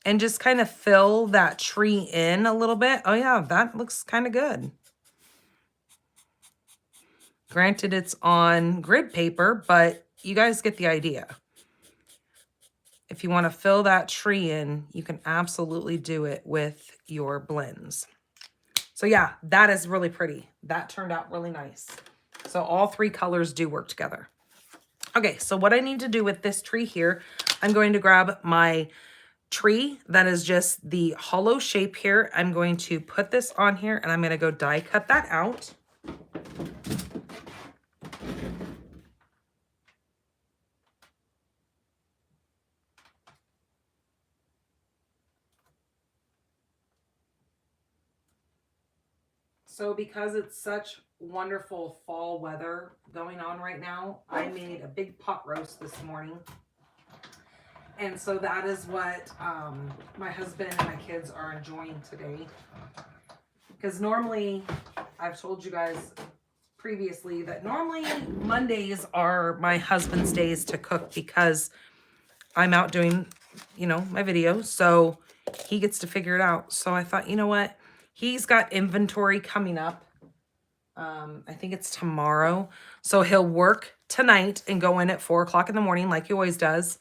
And just kind of fill that tree in a little bit. Oh yeah, that looks kind of good. Granted, it's on grid paper, but you guys get the idea. If you want to fill that tree in, you can absolutely do it with your blends. So yeah, that is really pretty. That turned out really nice. So all three colors do work together. Okay, so what I need to do with this tree here, I'm going to grab my tree that is just the hollow shape here. I'm going to put this on here and I'm going to go die cut that out. So because it's such wonderful fall weather going on right now, I made a big pot roast this morning. And so that is what my husband and my kids are enjoying today. Because normally, I've told you guys previously that normally Mondays are my husband's days to cook because I'm out doing, you know, my videos. So he gets to figure it out. So I thought, you know what? He's got inventory coming up. I think it's tomorrow. So he'll work tonight and go in at 4 o'clock in the morning like he always does.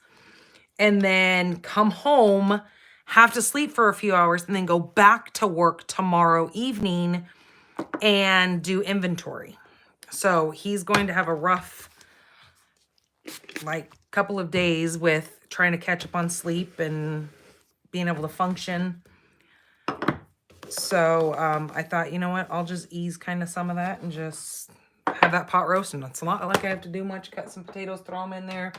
And then come home, have to sleep for a few hours, and then go back to work tomorrow evening and do inventory. So he's going to have a rough, like, couple of days with trying to catch up on sleep and being able to function. So I thought, you know what, I'll just ease kind of some of that and just have that pot roast. And it's not like I have to do much. Cut some potatoes, throw them in there.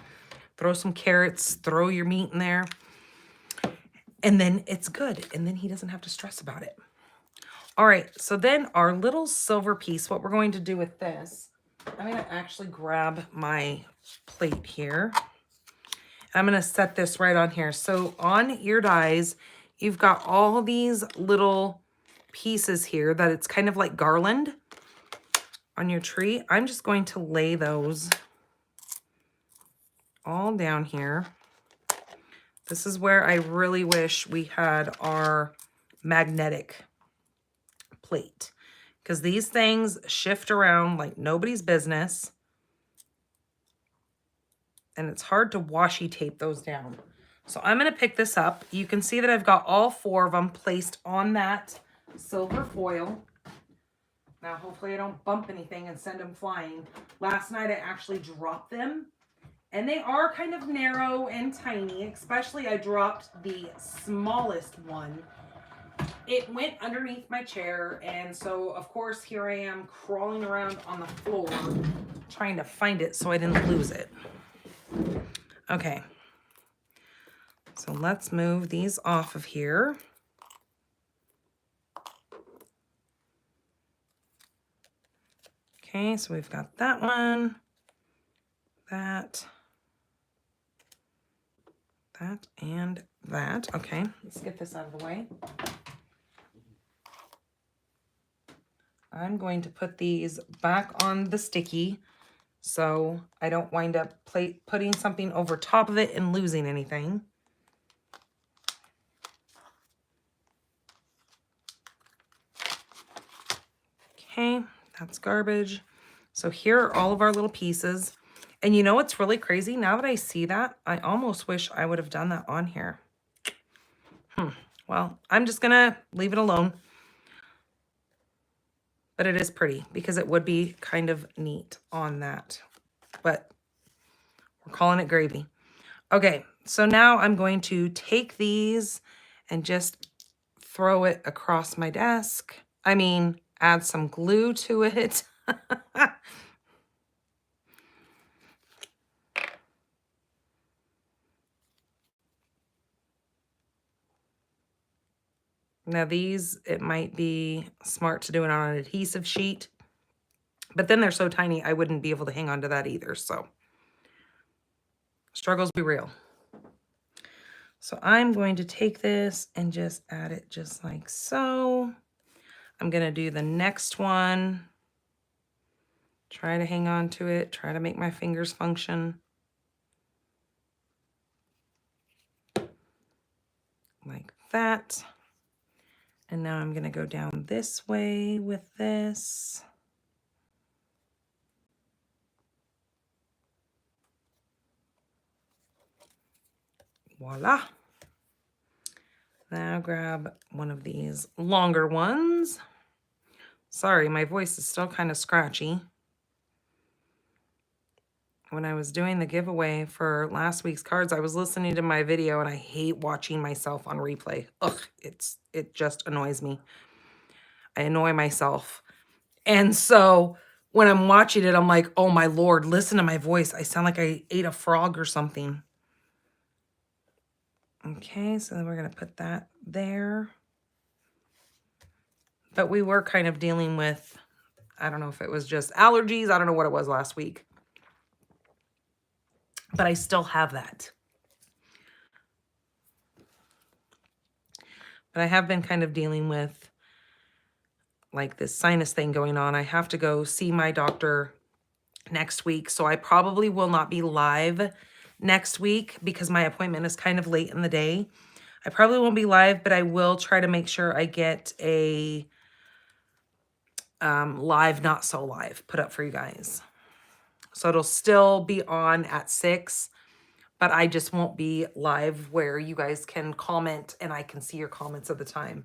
Throw some carrots, throw your meat in there, and then it's good. And then he doesn't have to stress about it. All right, so then our little silver piece, what we're going to do with this, I'm going to actually grab my plate here. I'm going to set this right on here. So on your dies, you've got all these little pieces here that it's kind of like garland on your tree. I'm just going to lay those all down here. This is where I really wish we had our magnetic plate, because these things shift around like nobody's business. And it's hard to washi tape those down. So I'm going to pick this up. You can see that I've got all 4 of them placed on that silver foil. Now, hopefully I don't bump anything and send them flying. Last night I actually dropped them. And they are kind of narrow and tiny, especially I dropped the smallest one. It went underneath my chair, and so of course here I am crawling around on the floor trying to find it so I didn't lose it. Okay, so let's move these off of here. Okay, so we've got that one, that, and that. Okay, let's get this out of the way. I'm going to put these back on the sticky so I don't wind up putting something over top of it and losing anything. Okay, that's garbage. So here are all of our little pieces. And you know what's really crazy? Now that I see that, I almost wish I would have done that on here. Well, I'm just gonna leave it alone. But it is pretty because it would be kind of neat on that. But we're calling it gravy. Okay, so now I'm going to take these and just throw it across my desk. I mean, add some glue to it. Now these, it might be smart to do it on an adhesive sheet, but then they're so tiny, I wouldn't be able to hang on to that either. So struggles be real. So I'm going to take this and just add it just like so. I'm going to do the next one. Try to hang on to it. Try to make my fingers function. Like that. And now I'm going to go down this way with this. Voila. Now grab one of these longer ones. Sorry, my voice is still kind of scratchy. When I was doing the giveaway for last week's cards, I was listening to my video and I hate watching myself on replay. Ugh, it just annoys me. I annoy myself. And so when I'm watching it, I'm like, oh my Lord, listen to my voice. I sound like I ate a frog or something. Okay, so then we're going to put that there. But we were kind of dealing with, I don't know if it was just allergies. I don't know what it was last week. But I still have that. But I have been kind of dealing with like this sinus thing going on. I have to go see my doctor next week. So I probably will not be live next week because my appointment is kind of late in the day. I probably won't be live, but I will try to make sure I get a live, not so live put up for you guys. So it'll still be on at 6, but I just won't be live where you guys can comment and I can see your comments at the time.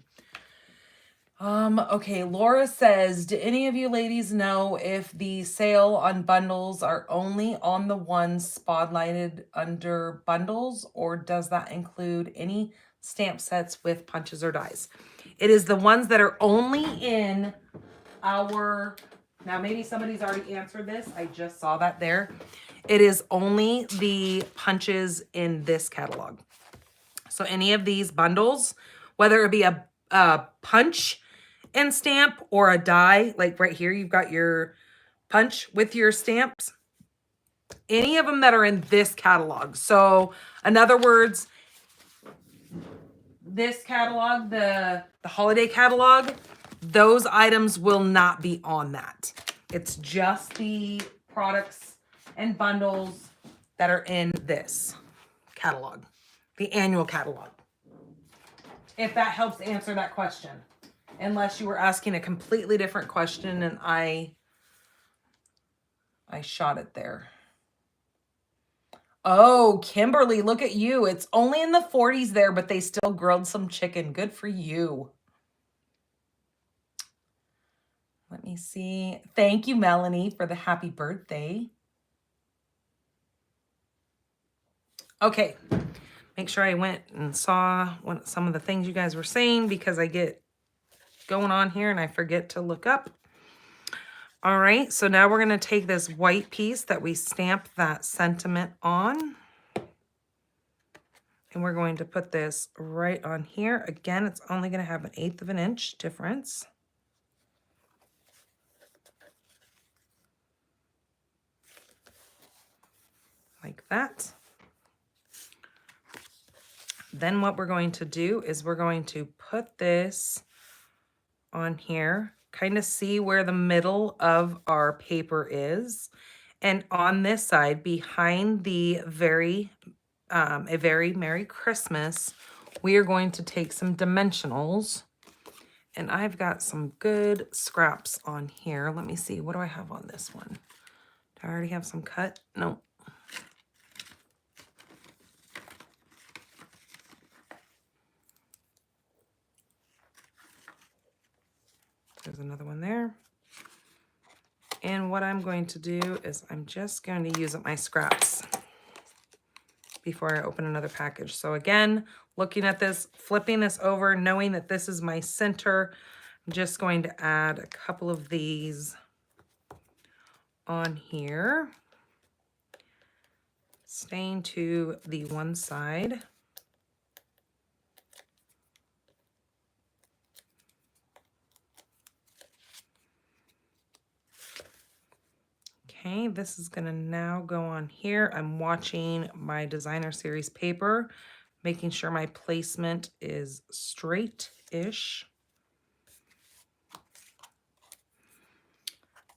Okay, Laura says, do any of you ladies know if the sale on bundles are only on the ones spotlighted under bundles, or does that include any stamp sets with punches or dies? It is the ones that are only in our, now maybe somebody's already answered this. I just saw that there. It is only the punches in this catalog. So any of these bundles, whether it be a punch and stamp or a die, like right here, you've got your punch with your stamps, any of them that are in this catalog. So in other words, this catalog, the holiday catalog, those items will not be on that. It's just the products and bundles that are in this catalog, the annual catalog. If that helps answer that question. Unless you were asking a completely different question and I shot it there. Oh, Kimberly, look at you. It's only in the 40s there, but they still grilled some chicken. Good for you. Let me see. Thank you, Melanie, for the happy birthday. Okay. Make sure I went and saw some of the things you guys were saying because I get going on here and I forget to look up. All right, so now we're going to take this white piece that we stamped that sentiment on. And we're going to put this right on here. Again, it's only going to have 1/8 of an inch difference. Like that. Then what we're going to do is we're going to put this on here, kind of see where the middle of our paper is. And on this side, behind the A Very Merry Christmas, we are going to take some dimensionals And I've got some good scraps on here. Let me see. What do I have on this one? Do I already have some cut? No. There's another one there. And what I'm going to do is I'm just going to use up my scraps before I open another package. So again, looking at this, flipping this over, knowing that this is my center, I'm just going to add a couple of these on here, staying to the one side. Okay, this is gonna now go on here. I'm watching my designer series paper, making sure my placement is straight-ish.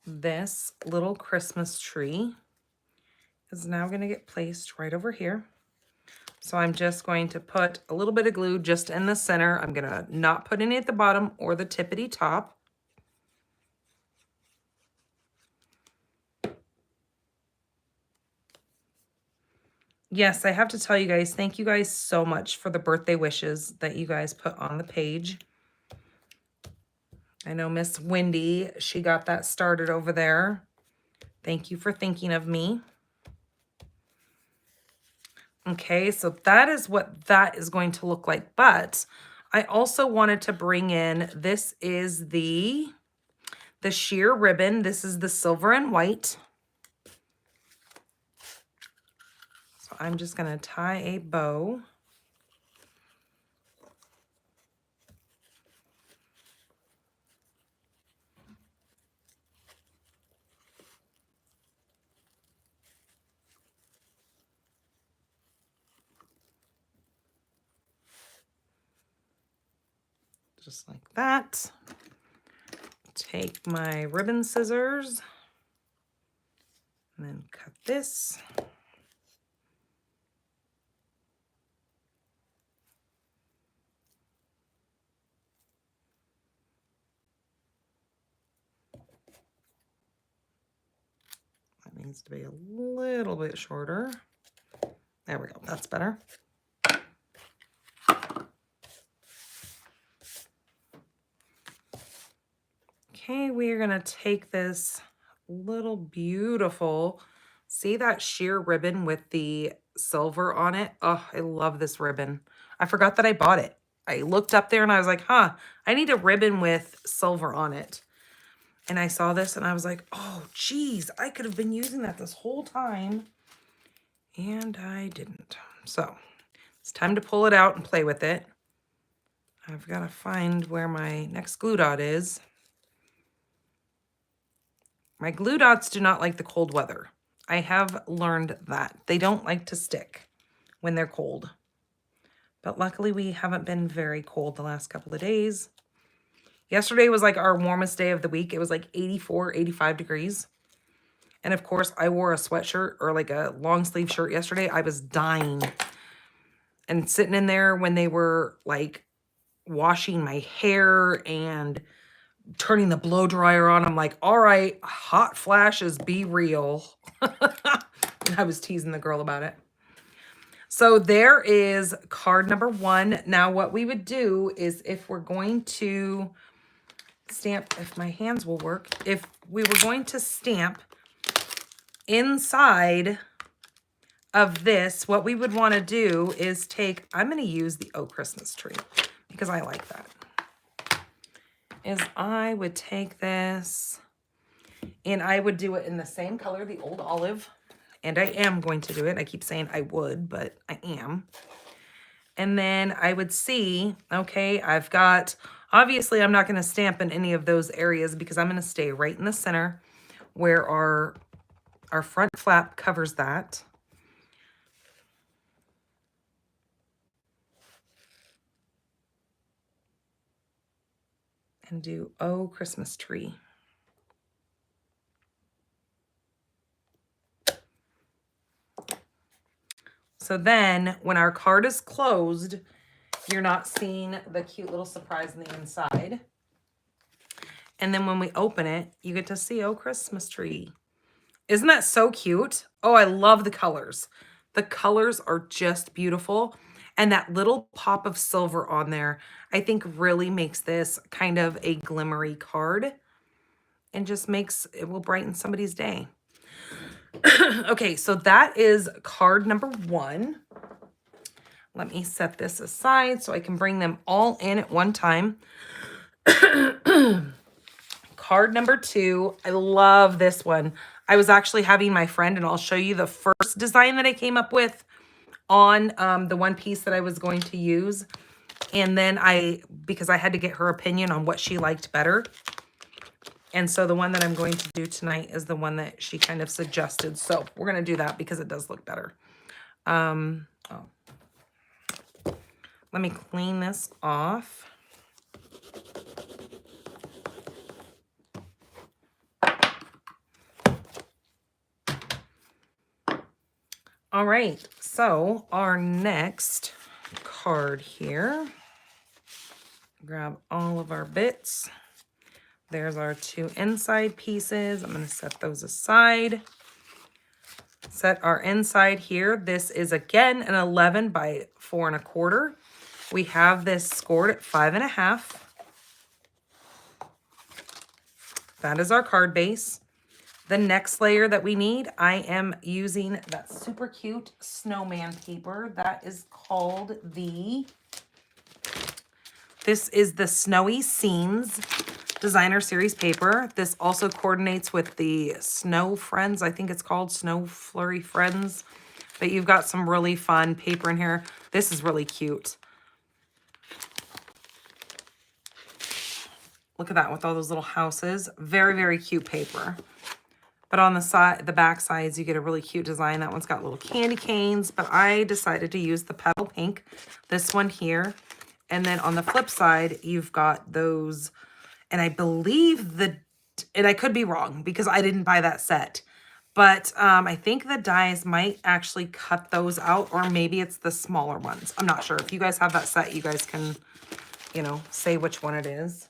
This little Christmas tree is now gonna get placed right over here. So I'm just going to put a little bit of glue just in the center. I'm gonna not put any at the bottom or the tippity top. Yes, I have to tell you guys, thank you guys so much for the birthday wishes that you guys put on the page. I know Miss Wendy, she got that started over there. Thank you for thinking of me. Okay, so that is what that is going to look like. But I also wanted to bring in, this is the sheer ribbon. This is the silver and white. So I'm just going to tie a bow. Just like that. Take my ribbon scissors and then cut this. That needs to be a little bit shorter. There we go, that's better. Okay, we are gonna take this little beautiful, see that sheer ribbon with the silver on it? Oh, I love this ribbon. I forgot that I bought it. I looked up there and I was like, huh, I need a ribbon with silver on it. And I saw this and I was like, oh, geez, I could have been using that this whole time. And I didn't. So it's time to pull it out and play with it. I've got to find where my next glue dot is. My glue dots do not like the cold weather. I have learned that. They don't like to stick when they're cold. But luckily we haven't been very cold the last couple of days. Yesterday was like our warmest day of the week. It was like 84, 85 degrees. And of course I wore a sweatshirt or like a long sleeve shirt yesterday. I was dying. And sitting in there when they were like washing my hair and turning the blow dryer on, I'm like, all right, hot flashes, be real. And I was teasing the girl about it. So there is card number 1. Now what we would do is, if we're going to stamp, if my hands will work, if we were going to stamp inside of this, what we would want to do is take, I'm going to use the Oh Christmas Tree because I like that. Is I would take this and I would do it in the same color, the old olive. And I am going to do it. I keep saying I would, but I am. And then I would see, okay, I've got, obviously I'm not going to stamp in any of those areas because I'm going to stay right in the center where our front flap covers that. And do Oh Christmas Tree. So then when our card is closed, you're not seeing the cute little surprise on the inside. And then when we open it, you get to see, oh, Christmas tree. Isn't that so cute? Oh, I love the colors. The colors are just beautiful. And that little pop of silver on there, I think really makes this kind of a glimmery card and just makes, it will brighten somebody's day. Okay, so that is card number 1. Let me set this aside so I can bring them all in at one time. Card number 2, I love this one. I was actually having my friend, and I'll show you the first design that I came up with on the one piece that I was going to use. And then because I had to get her opinion on what she liked better. And so the one that I'm going to do tonight is the one that she kind of suggested. So we're going to do that because it does look better. Oh. Let me clean this off. All right, so our next card here. Grab all of our bits. There's our 2 inside pieces. I'm going to set those aside. Set our inside here. This is again an 11 by 4 1/4. We have this scored at 5 1/2. That is our card base. The next layer that we need, I am using that super cute snowman paper. That is called this is the Snowy Scenes Designer Series paper. This also coordinates with the Snow Friends. I think it's called Snow Flurry Friends. But you've got some really fun paper in here. This is really cute. Look at that with all those little houses. Very, very cute paper. But on the side, the back sides, you get a really cute design. That one's got little candy canes, but I decided to use the petal pink, this one here. And then on the flip side, you've got those, and I believe and I could be wrong because I didn't buy that set, but I think the dies might actually cut those out, or maybe it's the smaller ones. I'm not sure. If you guys have that set, you guys can, you know, say which one it is.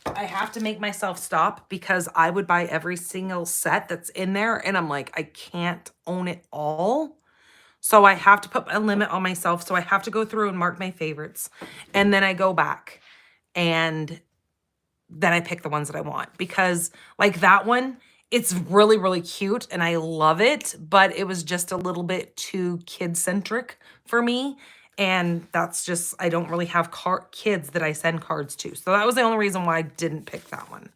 I have to make myself stop because I would buy every single set that's in there, and I'm like, I can't own it all. So I have to put a limit on myself. So I have to go through and mark my favorites. And then I go back and then I pick the ones that I want. Because like that one, it's really, really cute and I love it. But it was just a little bit too kid-centric for me. And that's just, I don't really have kids that I send cards to. So that was the only reason why I didn't pick that one.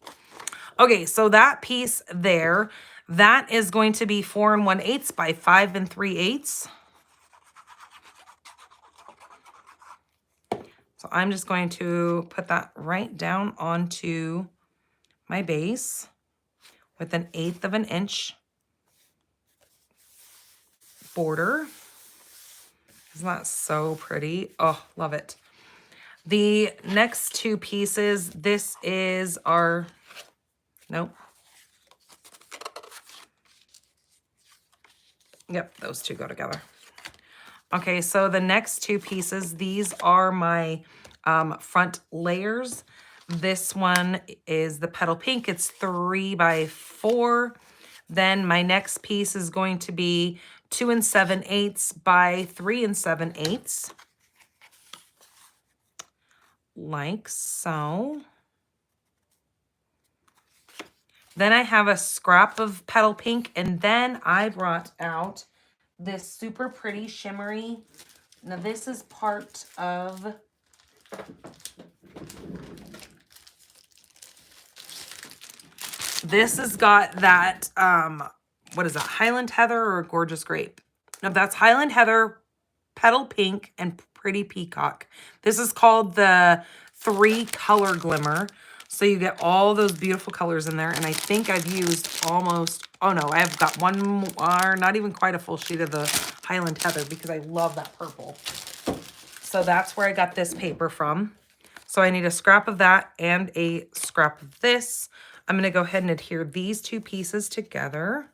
Okay, so that piece there, that is going to be 4 1/8 by 5 3/8. So I'm just going to put that right down onto my base with 1/8 of an inch border. Isn't that so pretty? Oh, love it. The next 2 pieces, this is our, nope. Yep, those 2 go together. Okay, so the next 2 pieces, these are my front layers. This one is the petal pink. It's 3 by 4. Then my next piece is going to be 2 7/8 by 3 7/8. Like so. Then I have a scrap of petal pink, and then I brought out this super pretty shimmery. Now this is part of this has got that what is that, Highland Heather or Gorgeous Grape? No, that's Highland Heather, petal pink, and pretty peacock. This is called the 3 color glimmer. So you get all those beautiful colors in there. And I think I've used almost, oh no, I've got one more, not even quite a full sheet of the Highland Heather because I love that purple. So that's where I got this paper from. So I need a scrap of that and a scrap of this. I'm going to go ahead and adhere these 2 pieces together.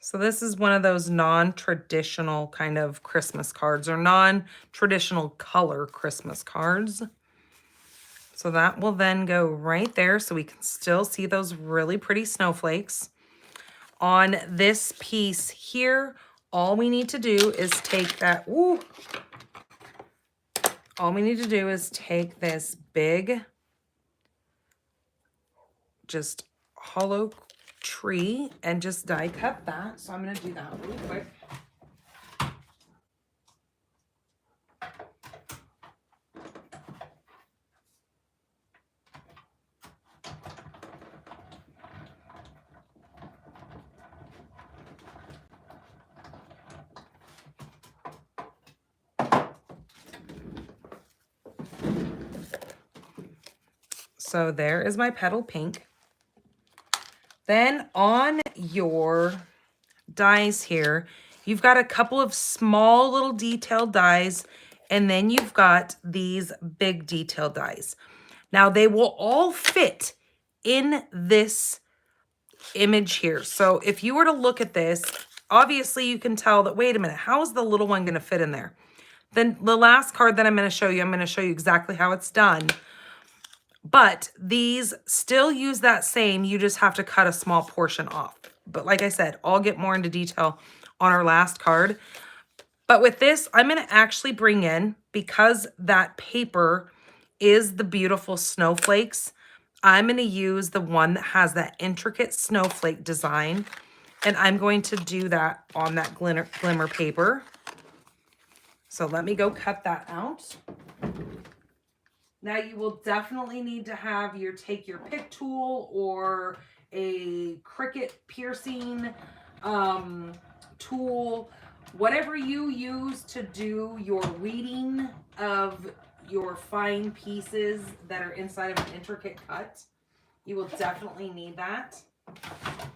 So this is one of those non-traditional kind of Christmas cards, or non-traditional color Christmas cards. So that will then go right there so we can still see those really pretty snowflakes. On this piece here, all we need to do is take that, all we need to do is take this big, just hollow tree and just die cut that. So I'm going to do that really quick. So there is my petal pink. Then on your dies here, you've got a couple of small little detailed dies, and then you've got these big detailed dies. Now they will all fit in this image here. So if you were to look at this, obviously you can tell that, wait a minute, how is the little one going to fit in there? Then the last card that I'm going to show you exactly how it's done. But these still use that same, you just have to cut a small portion off. But like I said, I'll get more into detail on our last card. But with this, I'm going to actually bring in, because that paper is the beautiful snowflakes, I'm going to use the one that has that intricate snowflake design. And I'm going to do that on that glimmer paper. So let me go cut that out. Now you will definitely need to have take your pick tool or a Cricut piercing tool, whatever you use to do your weeding of your fine pieces that are inside of an intricate cut. You will definitely need that,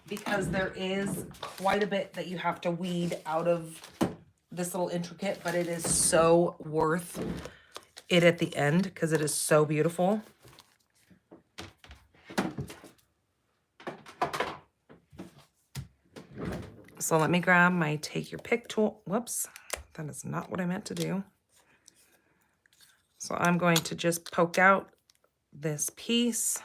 because there is quite a bit that you have to weed out of this little intricate, but it is so worth it at the end because it is so beautiful. So let me grab my take your pick tool. Whoops, that is not what I meant to do. So I'm going to just poke out this piece.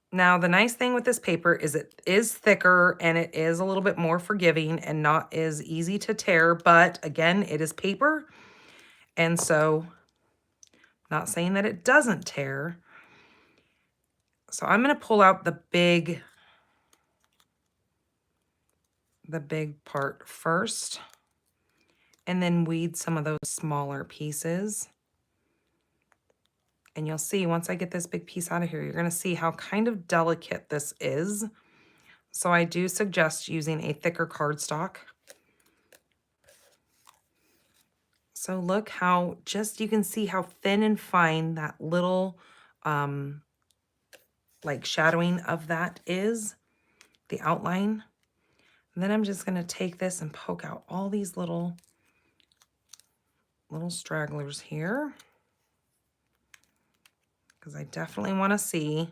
Now, the nice thing with this paper is it is thicker and it is a little bit more forgiving and not as easy to tear, but again, it is paper. And so, not saying that it doesn't tear. So I'm going to pull out the big part first, and then weed some of those smaller pieces. And you'll see once I get this big piece out of here, you're going to see how kind of delicate this is. So I do suggest using a thicker cardstock. So look how you can see how thin and fine that little like shadowing of that is, the outline. And then I'm just going to take this and poke out all these little stragglers here, because I definitely want to see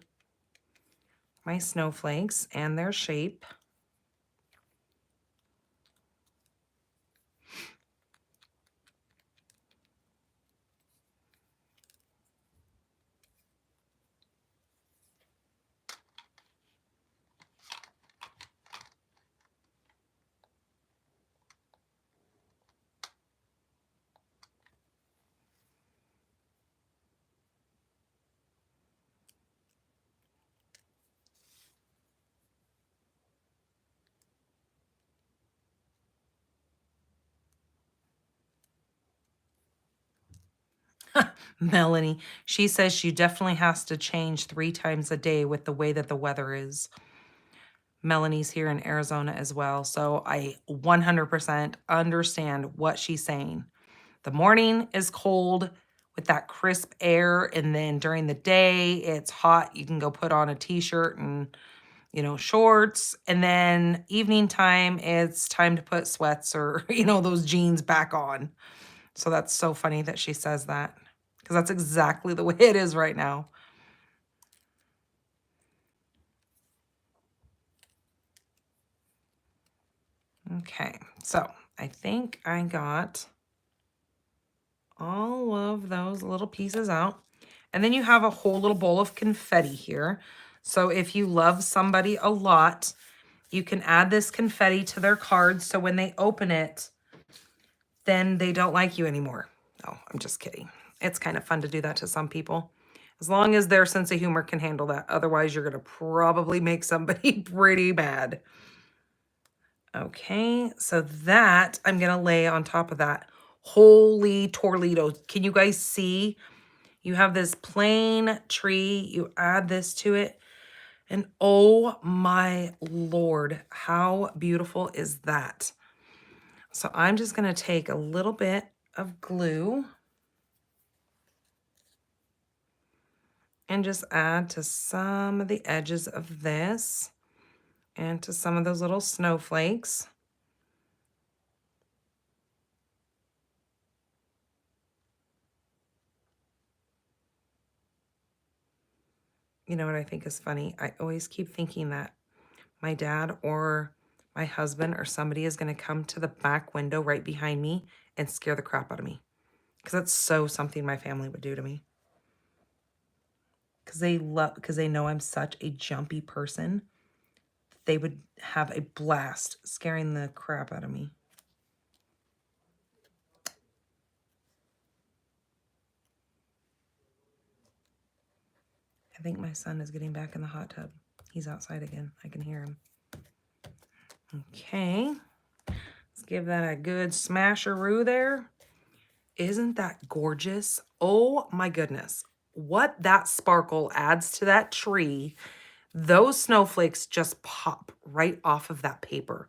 my snowflakes and their shape. Melanie, she says she definitely has to change 3 times a day with the way that the weather is. Melanie's here in Arizona as well, so I 100% understand what she's saying. The morning is cold with that crisp air, and then during the day it's hot. You can go put on a t-shirt and, you know, shorts, and then evening time it's time to put sweats or, you know, those jeans back on. So that's so funny that she says that, because that's exactly the way it is right now. Okay, so I think I got all of those little pieces out. And then you have a whole little bowl of confetti here. So if you love somebody a lot, you can add this confetti to their card so when they open it, then they don't like you anymore. No, I'm just kidding. It's kind of fun to do that to some people. As long as their sense of humor can handle that. Otherwise, you're going to probably make somebody pretty mad. Okay, so that I'm going to lay on top of that. Holy Toledo. Can you guys see? You have this plain tree. You add this to it. And oh my Lord, how beautiful is that? So I'm just going to take a little bit of glue and just add to some of the edges of this and to some of those little snowflakes. You know what I think is funny? I always keep thinking that my dad or my husband or somebody is going to come to the back window right behind me and scare the crap out of me. Because that's so something my family would do to me. Because they know I'm such a jumpy person. They would have a blast scaring the crap out of me. I think my son is getting back in the hot tub. He's outside again. I can hear him. Okay. Let's give that a good smasheroo there. Isn't that gorgeous? Oh my goodness. What that sparkle adds to that tree. Those snowflakes just pop right off of that paper.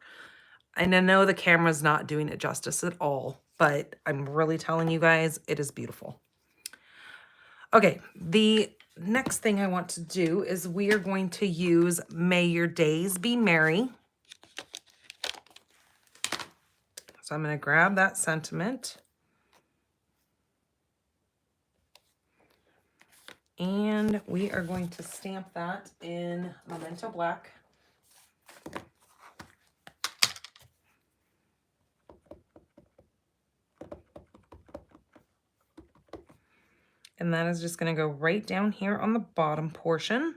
And I know the camera's not doing it justice at all, but I'm really telling you guys, it is beautiful. Okay, the next thing I want to do is we are going to use May Your Days Be Merry. So I'm going to grab that sentiment. And we are going to stamp that in Memento Black. And that is just going to go right down here on the bottom portion.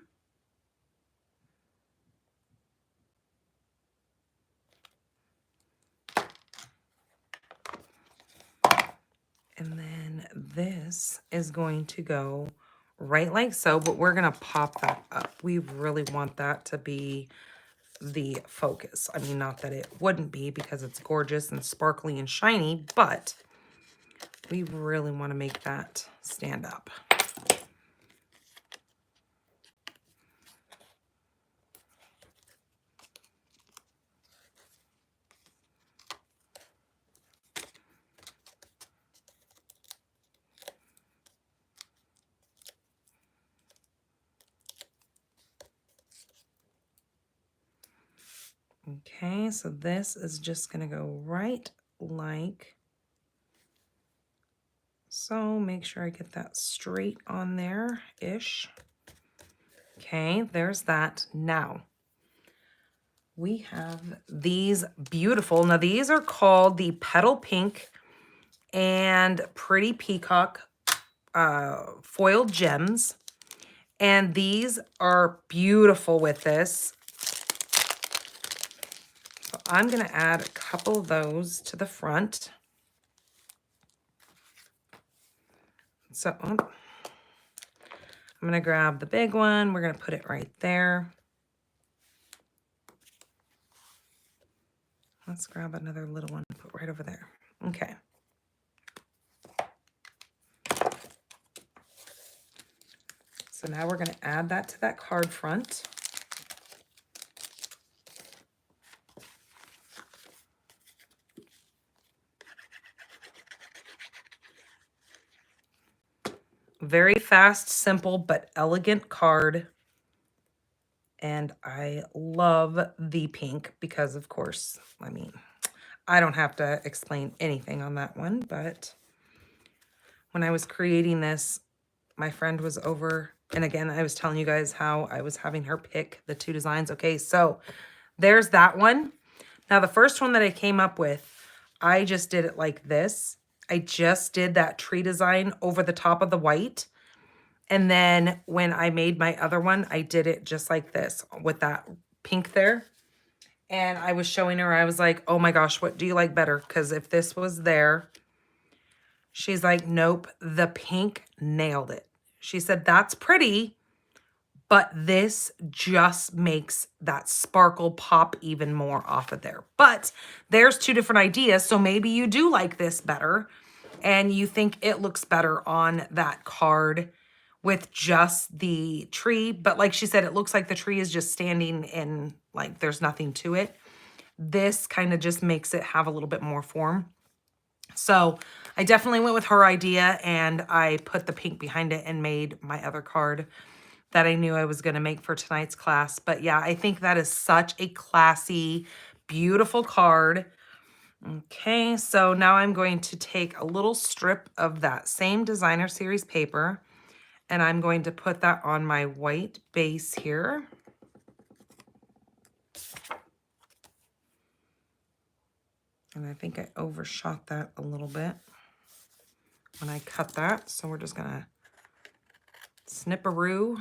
And then this is going to go right like so, but we're going to pop that up. We really want that to be the focus. I mean, not that it wouldn't be because it's gorgeous and sparkly and shiny, but we really want to make that stand up. Okay, so this is just going to go right like so. Make sure I get that straight on there-ish. Okay, there's that. Now, we have these beautiful, now these are called the Petal Pink and Pretty Peacock foiled gems. And these are beautiful with this. So I'm going to add a couple of those to the front. So I'm going to grab the big one. We're going to put it right there. Let's grab another little one and put right over there. Okay. So now we're going to add that to that card front. Very fast, simple, but elegant card. And I love the pink because, of course, I mean, I don't have to explain anything on that one, but when I was creating this, my friend was over, and again, I was telling you guys how I was having her pick the two designs. Okay, so there's that one. Now, the first one that I came up with, I just did it like this. I just did that tree design over the top of the white. And then when I made my other one, I did it just like this with that pink there. And I was showing her, I was like, oh my gosh, what do you like better? Because if this was there, she's like, nope, the pink nailed it. She said, that's pretty, but this just makes that sparkle pop even more off of there. But there's two different ideas, so maybe you do like this better and you think it looks better on that card with just the tree. But like she said, it looks like the tree is just standing in, like there's nothing to it. This kind of just makes it have a little bit more form. So I definitely went with her idea and I put the pink behind it and made my other card that I knew I was going to make for tonight's class. But yeah, I think that is such a classy, beautiful card. Okay, so now I'm going to take a little strip of that same designer series paper and I'm going to put that on my white base here. And I think I overshot that a little bit when I cut that. So we're just gonna snip-a-roo.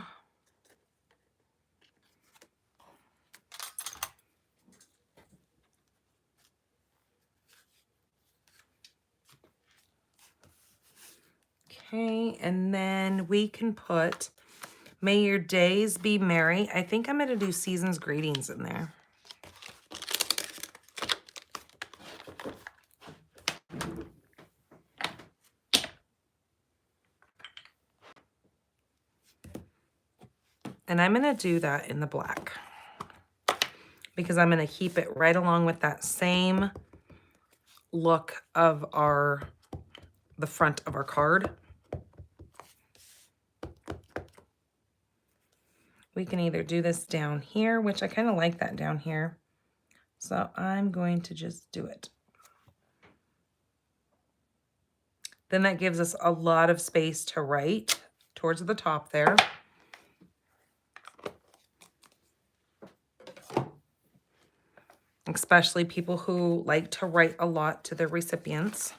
Okay, and then we can put, may your days be merry. I think I'm gonna do season's greetings in there. And I'm gonna do that in the black because I'm gonna keep it right along with that same look of the front of our card. We can either do this down here, which I kind of like that down here. So I'm going to just do it. Then that gives us a lot of space to write towards the top there. Especially people who like to write a lot to their recipients.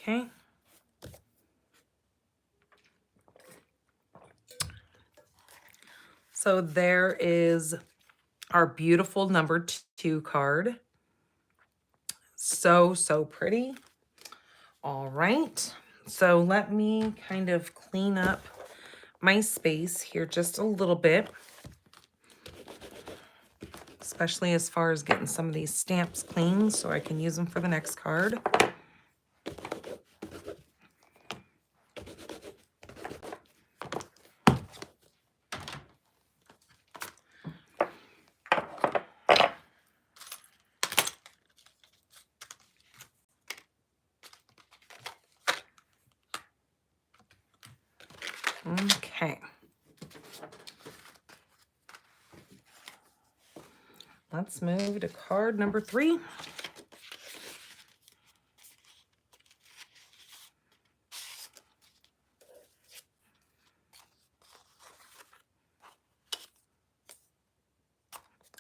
Okay. So there is our beautiful number 2 card. So, so pretty. All right. So let me kind of clean up my space here just a little bit, especially as far as getting some of these stamps clean so I can use them for the next card. Okay. Let's move to card number 3.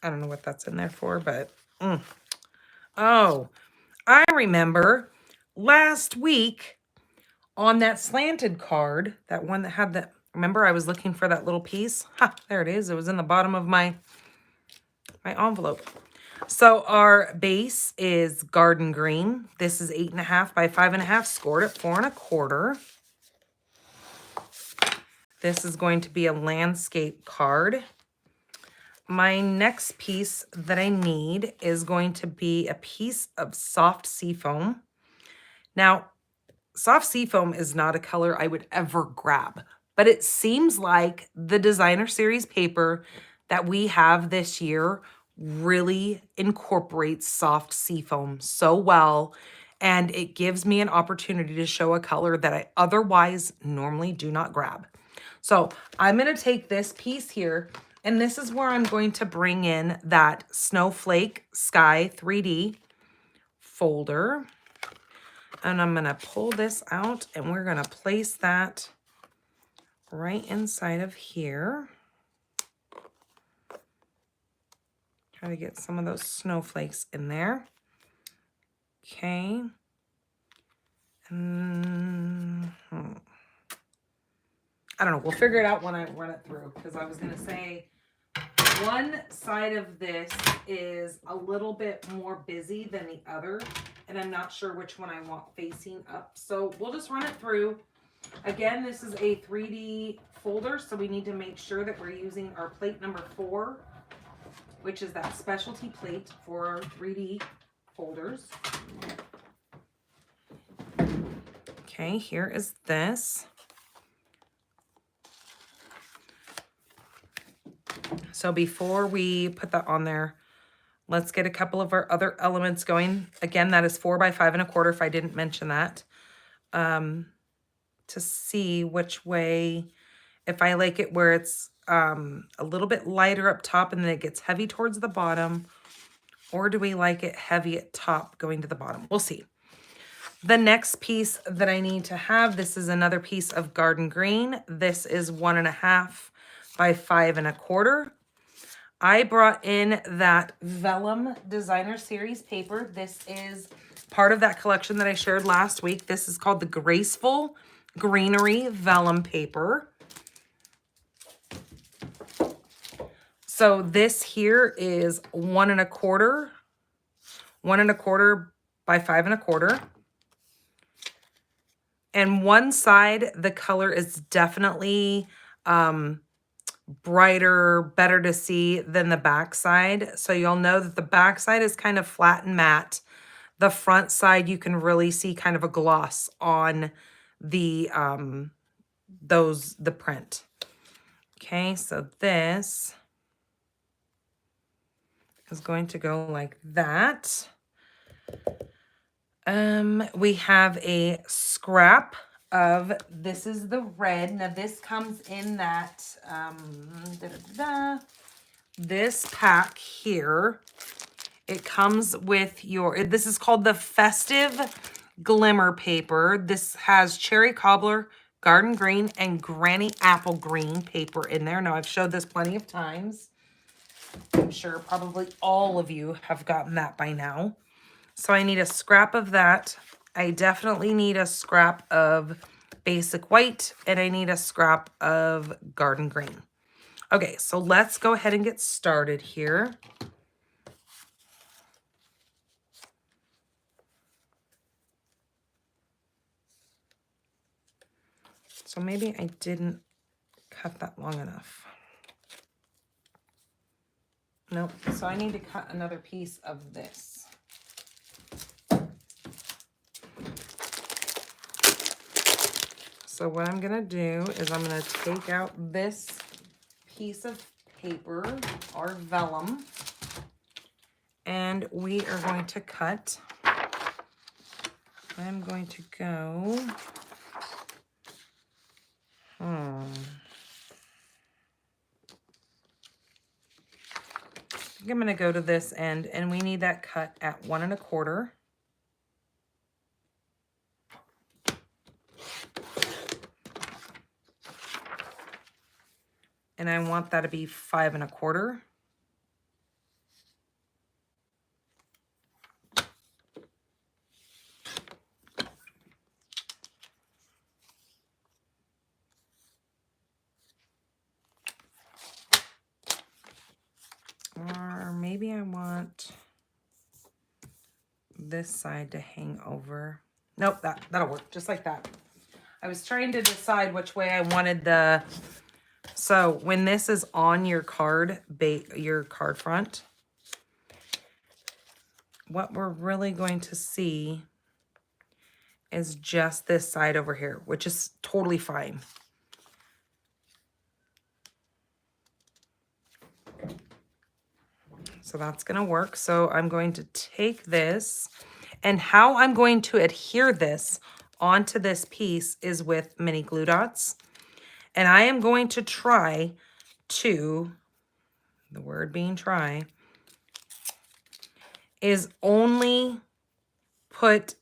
I don't know what that's in there for, but oh, I remember last week on that slanted card, that one that had that, remember I was looking for that little piece? Ha, there it is. It was in the bottom of my envelope. So our base is garden green. This is 8.5 by 5.5, scored at 4 1/4. This is going to be a landscape card. My next piece that I need is going to be a piece of soft seafoam. Now, soft seafoam is not a color I would ever grab, but it seems like the designer series paper that we have this year really incorporates soft seafoam so well, and it gives me an opportunity to show a color that I otherwise normally do not grab. So I'm going to take this piece here And this is where I'm going to bring in that Snowflake Sky 3D folder. And I'm going to pull this out and we're going to place that right inside of here. Try to get some of those snowflakes in there. Okay. I don't know. We'll figure it out when I run it through, because I was going to say one side of this is a little bit more busy than the other, and I'm not sure which one I want facing up. So we'll just run it through. Again, this is a 3D folder, so we need to make sure that we're using our plate number 4, which is that specialty plate for our 3D folders. Okay, here is this. So before we put that on there, let's get a couple of our other elements going. Again, that is 4 by 5 1/4, if I didn't mention that. To see which way, if I like it where it's a little bit lighter up top and then it gets heavy towards the bottom, or do we like it heavy at top going to the bottom? We'll see. The next piece that I need to have, this is another piece of garden green. This is 1 1/2 by 5 1/4. I brought in that Vellum Designer Series paper. This is part of that collection that I shared last week. This is called the Graceful Greenery Vellum paper. So this here is 1 1/4, 1 1/4 by 5 1/4. And one side, the color is definitely brighter, better to see than the back side. So you'll know that the back side is kind of flat and matte. The front side, you can really see kind of a gloss on the the print. Okay, so this is going to go like that. We have a scrap of, this is the red. Now this comes in that, this pack here. It comes with your, this is called the Festive Glimmer paper. This has cherry cobbler, garden green, and granny apple green paper in there. Now I've showed this plenty of times. I'm sure probably all of you have gotten that by now. So I need a scrap of that. I definitely need a scrap of basic white, and I need a scrap of garden green. Okay, so let's go ahead and get started here. So maybe I didn't cut that long enough. Nope, so I need to cut another piece of this. So what I'm gonna do is I'm gonna take out this piece of paper, our vellum, and we are going to cut. I'm going to go, I think I'm gonna go to this end, and we need that cut at 1 1/4. And I want that to be 5 1/4. Or maybe I want this side to hang over. Nope, that'll work just like that. I was trying to decide which way I wanted the, so when this is on your card front, what we're really going to see is just this side over here, which is totally fine. So that's going to work. So I'm going to take this, and how I'm going to adhere this onto this piece is with mini glue dots. And I am going to try to the word being try, is only put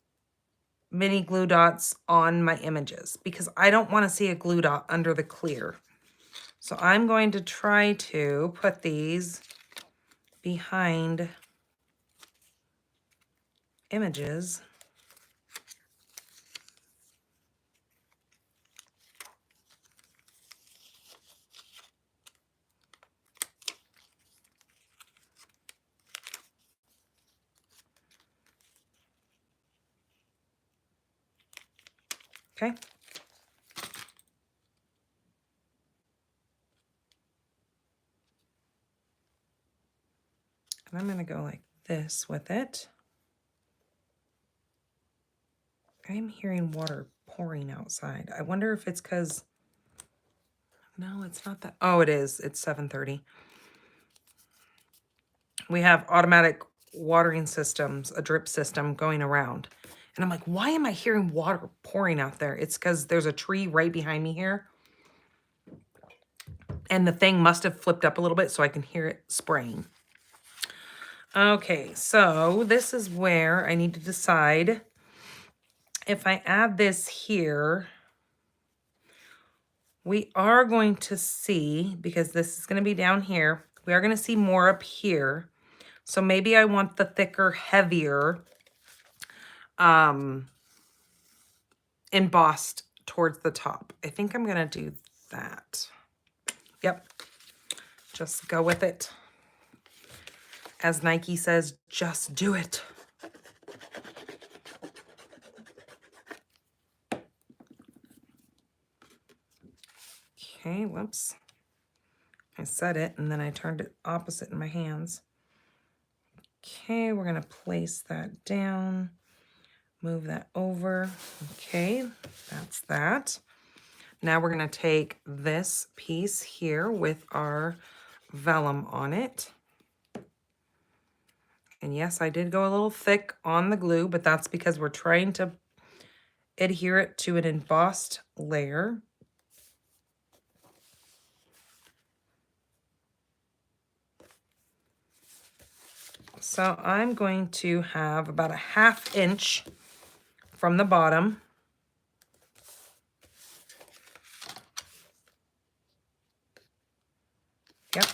mini glue dots on my images because I don't want to see a glue dot under the clear. So I'm going to try to put these behind images. Okay. And I'm going to go like this with it. I'm hearing water pouring outside. I wonder if it's because, no, it's not that. Oh, it is. It's 7:30. We have automatic watering systems, a drip system going around. And I'm like, why am I hearing water pouring out there? It's because there's a tree right behind me here. And the thing must have flipped up a little bit so I can hear it spraying. Okay, so this is where I need to decide if I add this here. We are going to see, because this is going to be down here, we are going to see more up here. So maybe I want the thicker, heavier embossed towards the top. I think I'm going to do that. Yep. Just go with it. As Nike says, just do it. Okay, whoops. I said it and then I turned it opposite in my hands. Okay, we're going to place that down. Move that over. Okay, that's that. Now we're going to take this piece here with our vellum on it. And yes, I did go a little thick on the glue, but that's because we're trying to adhere it to an embossed layer. So I'm going to have about a 1/2 inch from the bottom. Yep.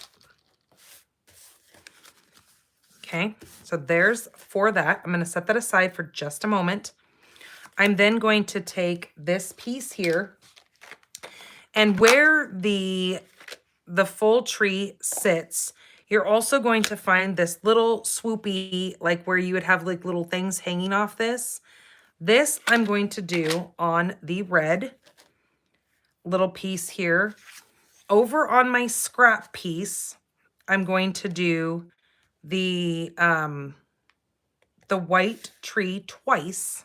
Okay, so there's for that. I'm going to set that aside for just a moment. I'm then going to take this piece here, and where the full tree sits, you're also going to find this little swoopy, like where you would have like little things hanging off this. This I'm going to do on the red little piece here. Over on my scrap piece, I'm going to do the white tree twice.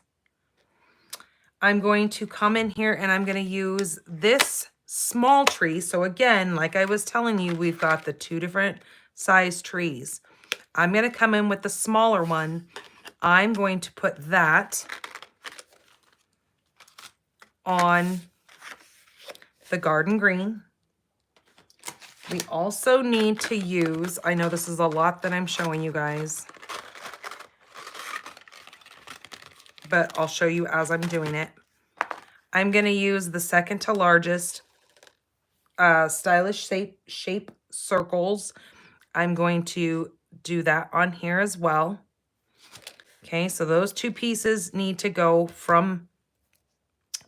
I'm going to come in here and I'm going to use this small tree. So again, like I was telling you, we've got the 2 different size trees. I'm going to come in with the smaller one. I'm going to put that on the garden green. We also need to use, I know this is a lot that I'm showing you guys, but I'll show you as I'm doing it. I'm going to use the second to largest stylish shape circles. I'm going to do that on here as well. Okay, so those 2 pieces need to go from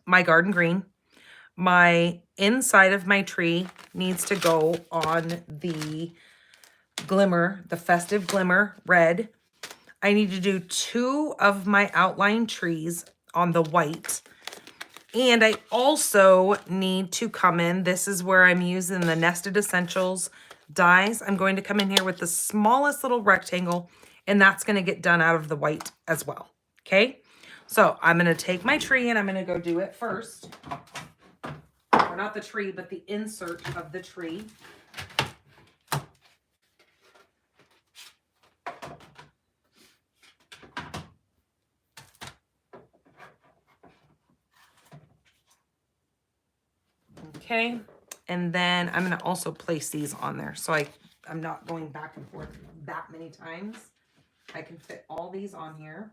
my garden green. My inside of my tree needs to go on the glimmer, the festive glimmer red. I need to do 2 of my outline trees on the white. And I also need to come in, this is where I'm using the Nested Essentials dies. I'm going to come in here with the smallest little rectangle, and that's going to get done out of the white as well. Okay, so I'm going to take my tree and I'm going to go do it first. Or not the tree, but the insert of the tree. Okay, and then I'm going to also place these on there. So I'm not going back and forth that many times. I can fit all these on here.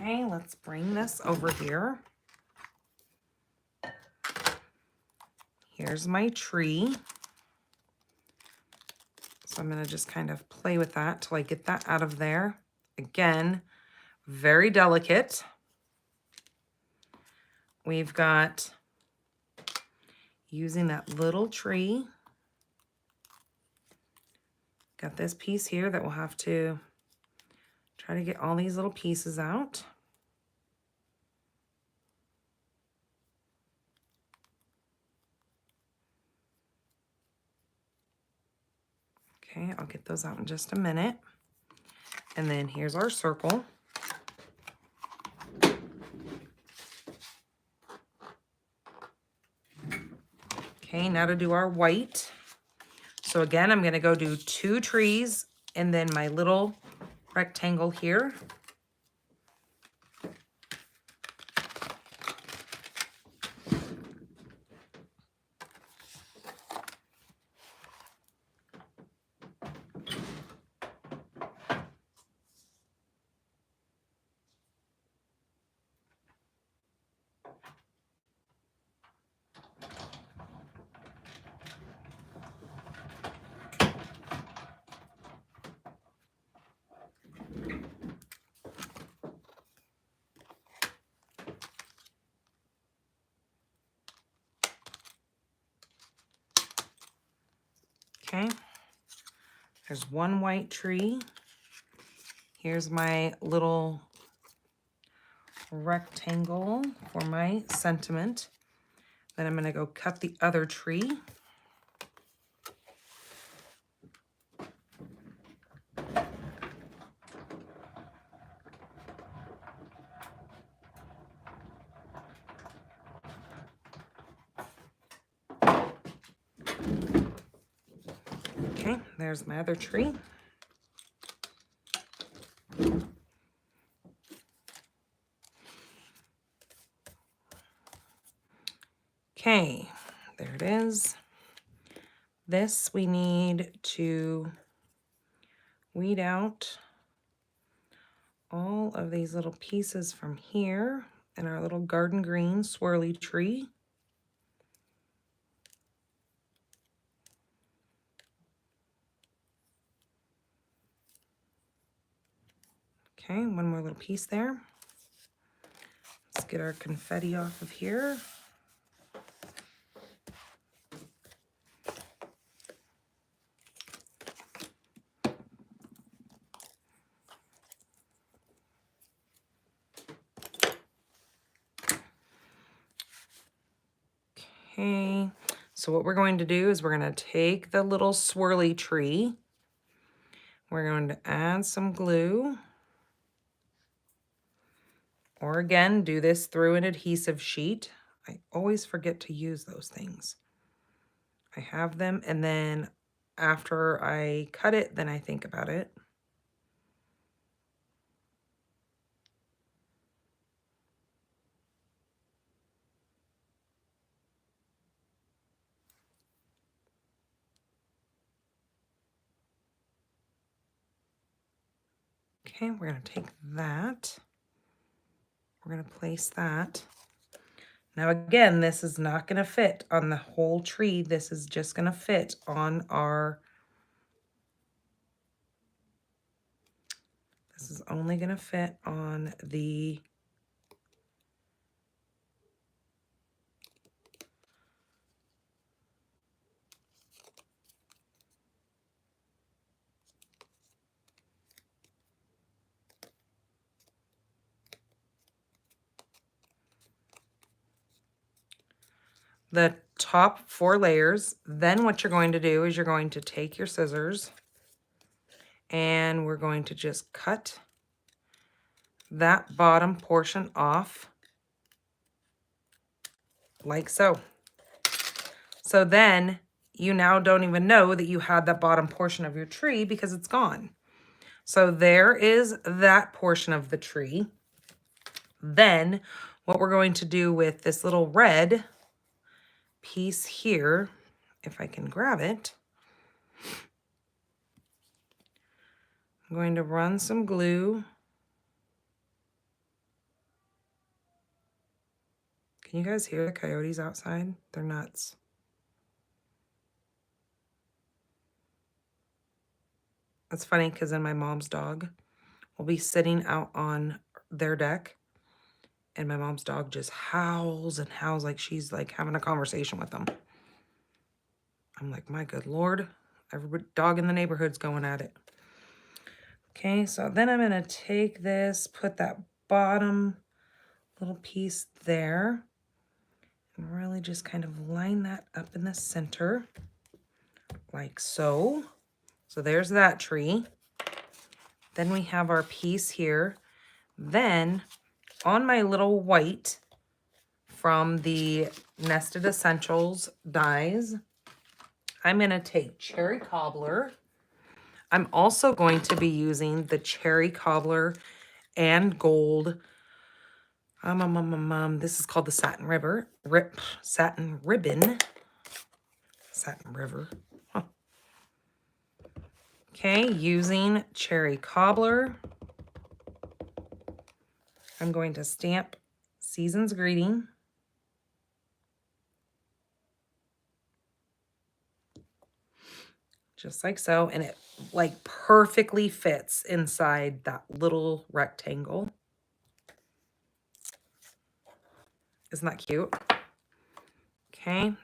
Okay, let's bring this over here. Here's my tree. So I'm going to just kind of play with that till I get that out of there. Again, very delicate. We've got using that little tree. Got this piece here that we'll have to try to get all these little pieces out. Okay, I'll get those out in just a minute. And then here's our circle. Okay, now to do our white. So again, I'm gonna go do 2 trees and then my little rectangle here. Okay, there's one white tree. Here's my little rectangle for my sentiment. Then I'm gonna go cut the other tree. Okay, there's my other tree. Okay, there it is. This we need to weed out all of these little pieces from here in our little garden green swirly tree. Okay, one more little piece there. Let's get our confetti off of here. Okay, so what we're going to do is we're going to take the little swirly tree. We're going to add some glue. Or again, do this through an adhesive sheet. I always forget to use those things. I have them, and then after I cut it, then I think about it. Okay, we're going to take that. We're going to place that. Now again, this is not going to fit on the whole tree. This is just going to fit on our... This is only going to fit on the... the top 4 layers. Then what you're going to do is you're going to take your scissors and we're going to just cut that bottom portion off like so. So then you now don't even know that you had that bottom portion of your tree because it's gone. So there is that portion of the tree. Then what we're going to do with this little red piece here, if I can grab it, I'm going to run some glue. Can you guys hear the coyotes outside? They're nuts. That's funny because then my mom's dog will be sitting out on their deck and my mom's dog just howls and howls like she's like having a conversation with them. I'm like, my good Lord, every dog in the neighborhood's going at it. Okay, so then I'm gonna take this, put that bottom little piece there, and really just kind of line that up in the center, like so. So there's that tree. Then we have our piece here. Then on my little white from the Nested Essentials dies, I'm gonna take Cherry Cobbler. I'm also going to be using the Cherry Cobbler and Gold. This is called the Satin River. Satin Ribbon. Satin River. Huh. Okay, using Cherry Cobbler. I'm going to stamp Season's Greeting. Just like so. And it like perfectly fits inside that little rectangle. Isn't that cute? Okay.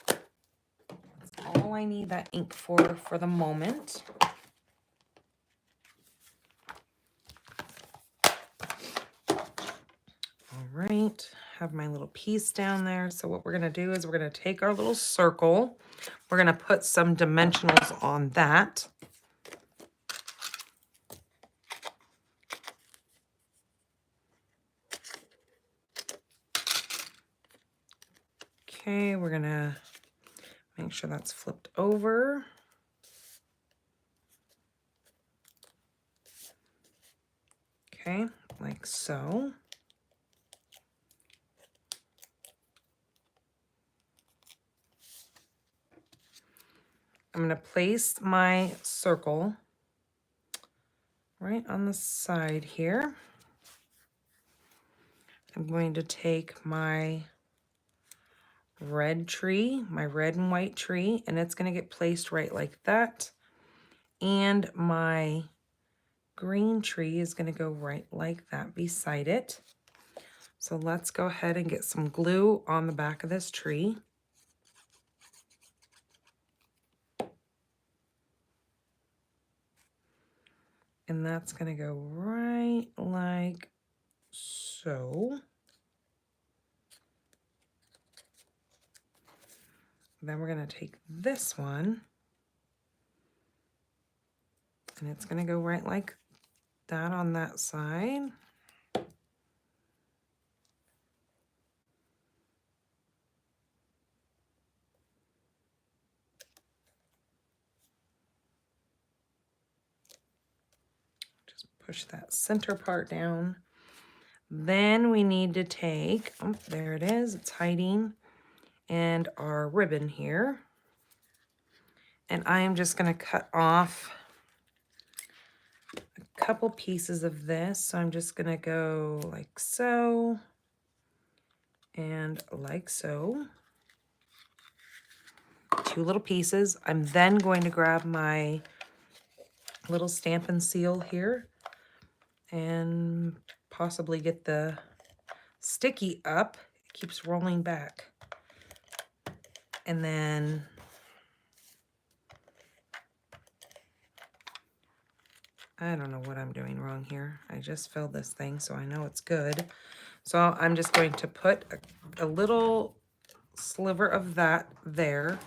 That's all I need that ink for the moment. All right, have my little piece down there. So what we're gonna do is we're gonna take our little circle. We're gonna put some dimensionals on that. Okay, we're gonna make sure that's flipped over. Okay, like so. I'm gonna place my circle right on the side here. I'm going to take my red tree, my red and white tree, and it's going to get placed right like that. And my green tree is going to go right like that beside it. So let's go ahead and get some glue on the back of this tree. And that's going to go right like so. Then we're going to take this one and it's going to go right like that on that side. Just push that center part down. Then we need to take, oh, there it is, it's hiding, and our ribbon here. And I am just going to cut off a couple pieces of this. So I'm just going to go like so and like so. 2 little pieces. I'm then going to grab my little Stampin' Seal here and possibly get the sticky up. It keeps rolling back. And then I don't know what I'm doing wrong here. I just filled this thing, so I know it's good. So I'm just going to put a little sliver of that there.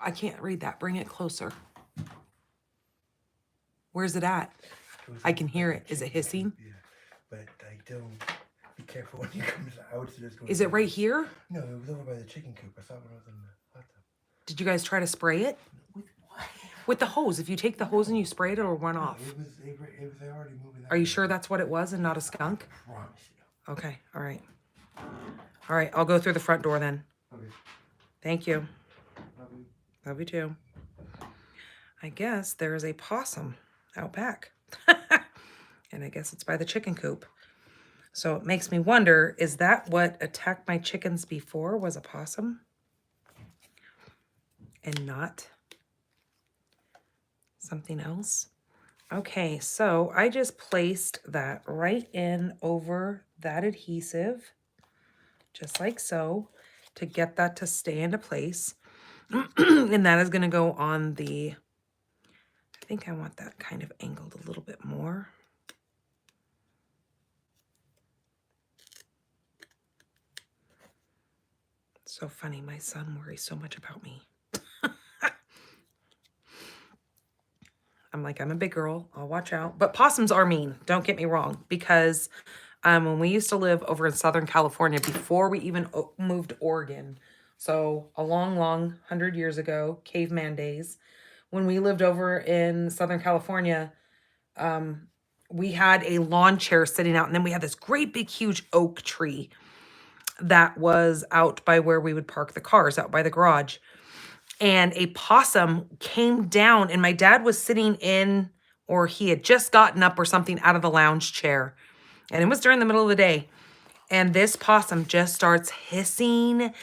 I can't read that. Bring it closer. Where's it at? I can hear it. Is it hissing? Yeah, but I don't. Be careful when you come out. So just Is it right here? No, it was over by the chicken coop. I thought when I was in the hot tub. Did you guys try to spray it? With what? With the hose. If you take the hose and you spray it, it'll run No, off. it was already moving. Are you sure that's what it was and not a skunk? I promise you. Okay, all right. All right, I'll go through the front door then. Okay. Thank you. Love you. Love you too. I guess there is a possum out back. And I guess it's by the chicken coop. So it makes me wonder, is that what attacked my chickens before was a possum? And not something else? Okay, so I just placed that right in over that adhesive, just like so, to get that to stay into place. And that is going to go on the, I think I want that kind of angled a little bit more. So funny, my son worries so much about me. I'm like, I'm a big girl, I'll watch out. But possums are mean, don't get me wrong, because when we used to live over in Southern California, before we even moved to Oregon, so a long, long 100 years ago, caveman days, when we lived over in Southern California, we had a lawn chair sitting out, and then we had this great big huge oak tree that was out by where we would park the cars, out by the garage. And a possum came down, and my dad was sitting in, or he had just gotten up or something out of the lounge chair. And it was during the middle of the day. And this possum just starts hissing.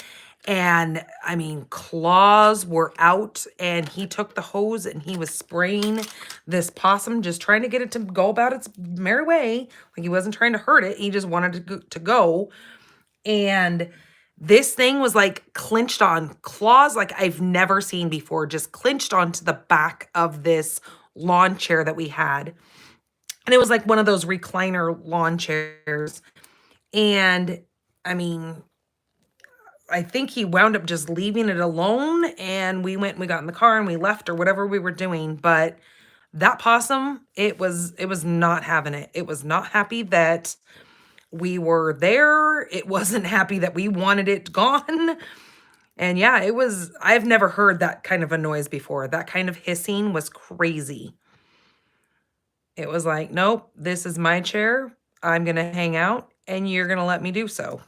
And I mean, claws were out, and he took the hose and he was spraying this possum, just trying to get it to go about its merry way. Like he wasn't trying to hurt it. He just wanted to go. And this thing was like clinched on, claws like I've never seen before, just clinched onto the back of this lawn chair that we had. And it was like one of those recliner lawn chairs. And I mean, I think he wound up just leaving it alone, and we went and we got in the car and we left or whatever we were doing. But that possum, it was not having it. It was not happy that we were there. It wasn't happy that we wanted it gone. And yeah, it was, I've never heard that kind of a noise before. That kind of hissing was crazy. It was like, nope, this is my chair. I'm going to hang out and you're going to let me do so.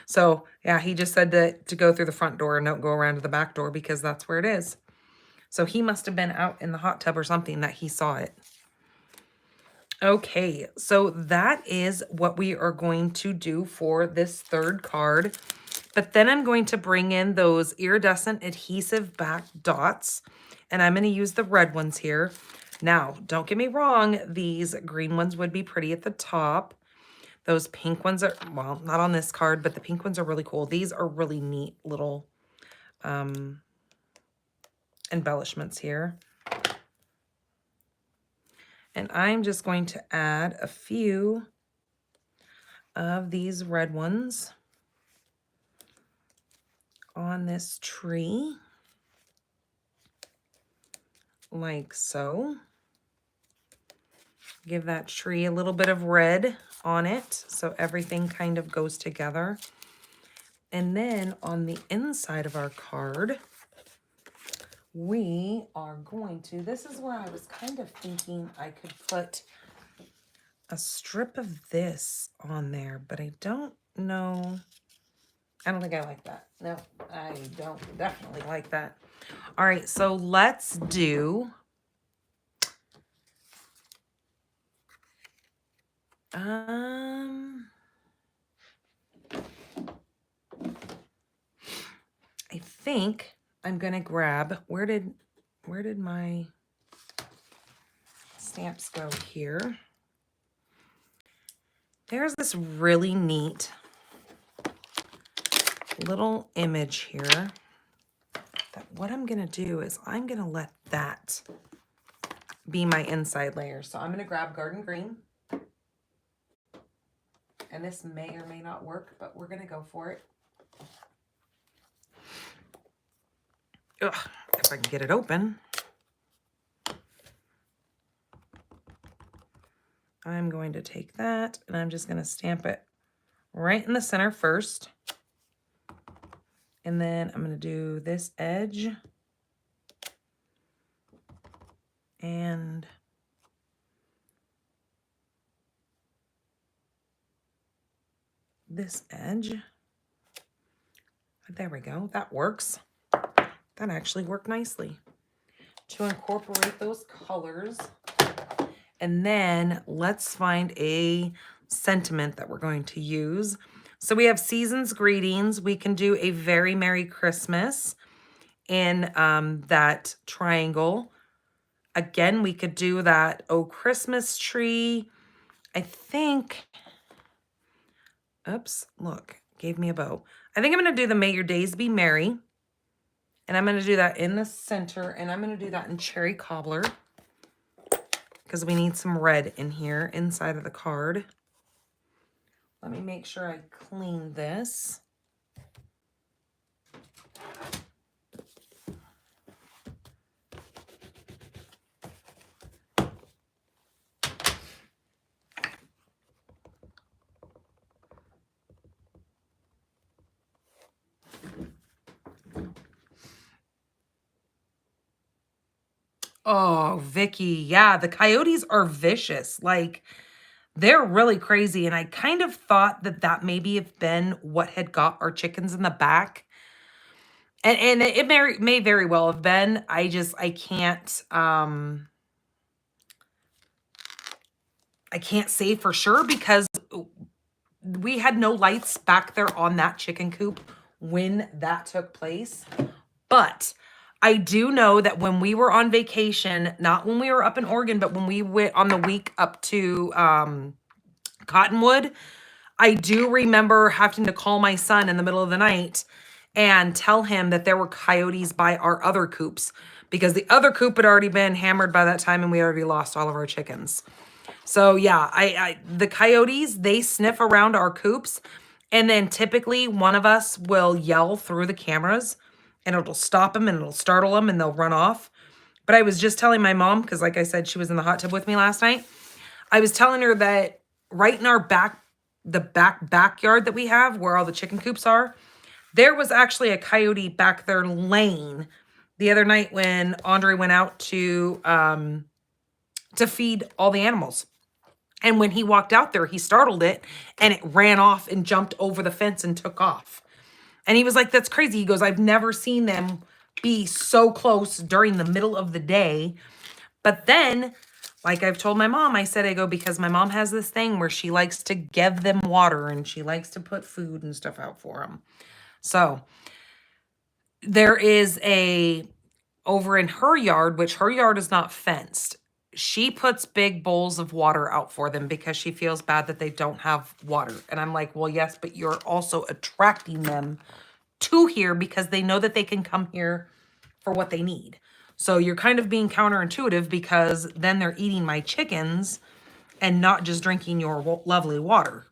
So yeah, he just said to go through the front door and don't go around to the back door because that's where it is. So he must have been out in the hot tub or something that he saw it. Okay, so that is what we are going to do for this third card. But then I'm going to bring in those iridescent adhesive back dots, and I'm going to use the red ones here. Now, don't get me wrong, these green ones would be pretty at the top. Those pink ones are, well, not on this card, but the pink ones are really cool. These are really neat little embellishments here. And I'm just going to add a few of these red ones on this tree, like so. Give that tree a little bit of red on it so everything kind of goes together. And then on the inside of our card, we are going to, this is where I was kind of thinking I could put a strip of this on there, but I don't know. I don't think I like that. No, I don't definitely like that. All right, so let's do I think I'm gonna grab, where did my stamps go here? There's this really neat little image here that what I'm gonna do is I'm gonna let that be my inside layer. So I'm gonna grab Garden Green. And this may or may not work, but we're gonna go for it. Ugh, if I can get it open. I'm going to take that and I'm just going to stamp it right in the center first. And then I'm going to do this edge and this edge. There we go. That works. That actually worked nicely to incorporate those colors. And then let's find a sentiment that we're going to use. So we have Season's Greetings. We can do a Very Merry Christmas in that triangle. Again, we could do that Oh Christmas Tree. I think, oops, look, gave me a bow. I think I'm going to do the May Your Days Be Merry. And I'm going to do that in the center. And I'm going to do that in Cherry Cobbler, because we need some red in here inside of the card. Let me make sure I clean this. Oh, Vicky, yeah, the coyotes are vicious. Like, they're really crazy. And I kind of thought that that maybe have been what had got our chickens in the back. And it may very well have been. I can't say for sure, because we had no lights back there on that chicken coop when that took place. But I do know that when we were on vacation, not when we were up in Oregon, but when we went on the week up to Cottonwood, I do remember having to call my son in the middle of the night and tell him that there were coyotes by our other coops, because the other coop had already been hammered by that time and we already lost all of our chickens. So yeah, the coyotes, they sniff around our coops, and then typically one of us will yell through the cameras and it'll stop them and it'll startle them and they'll run off. But I was just telling my mom, because like I said, she was in the hot tub with me last night. I was telling her that right in our backyard that we have where all the chicken coops are, there was actually a coyote back there laying the other night when Andre went out to feed all the animals. And when he walked out there, he startled it and it ran off and jumped over the fence and took off. And he was like, that's crazy. He goes, I've never seen them be so close during the middle of the day. But then, like I've told my mom, I go, because my mom has this thing where she likes to give them water and she likes to put food and stuff out for them. So there is over in her yard, which her yard is not fenced. She puts big bowls of water out for them because she feels bad that they don't have water. And I'm like, well, yes, but you're also attracting them to here because they know that they can come here for what they need. So you're kind of being counterintuitive, because then they're eating my chickens and not just drinking your lovely water.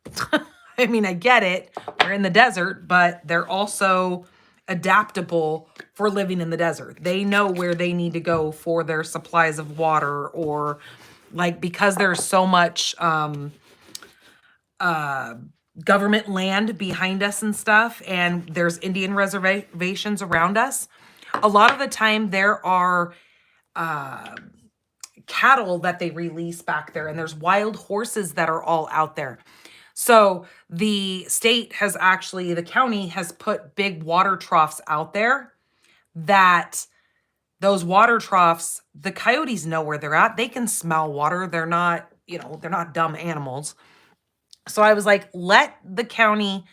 I mean, I get it. We're in the desert, but they're also adaptable for living in the desert. They know where they need to go for their supplies of water, or like, because there's so much government land behind us and stuff, and there's Indian reservations around us. A lot of the time there are cattle that they release back there, and there's wild horses that are all out there. So the state has actually, the county has put big water troughs out there, that those water troughs, the coyotes know where they're at. They can smell water. They're not, they're not dumb animals. So I was like, let the county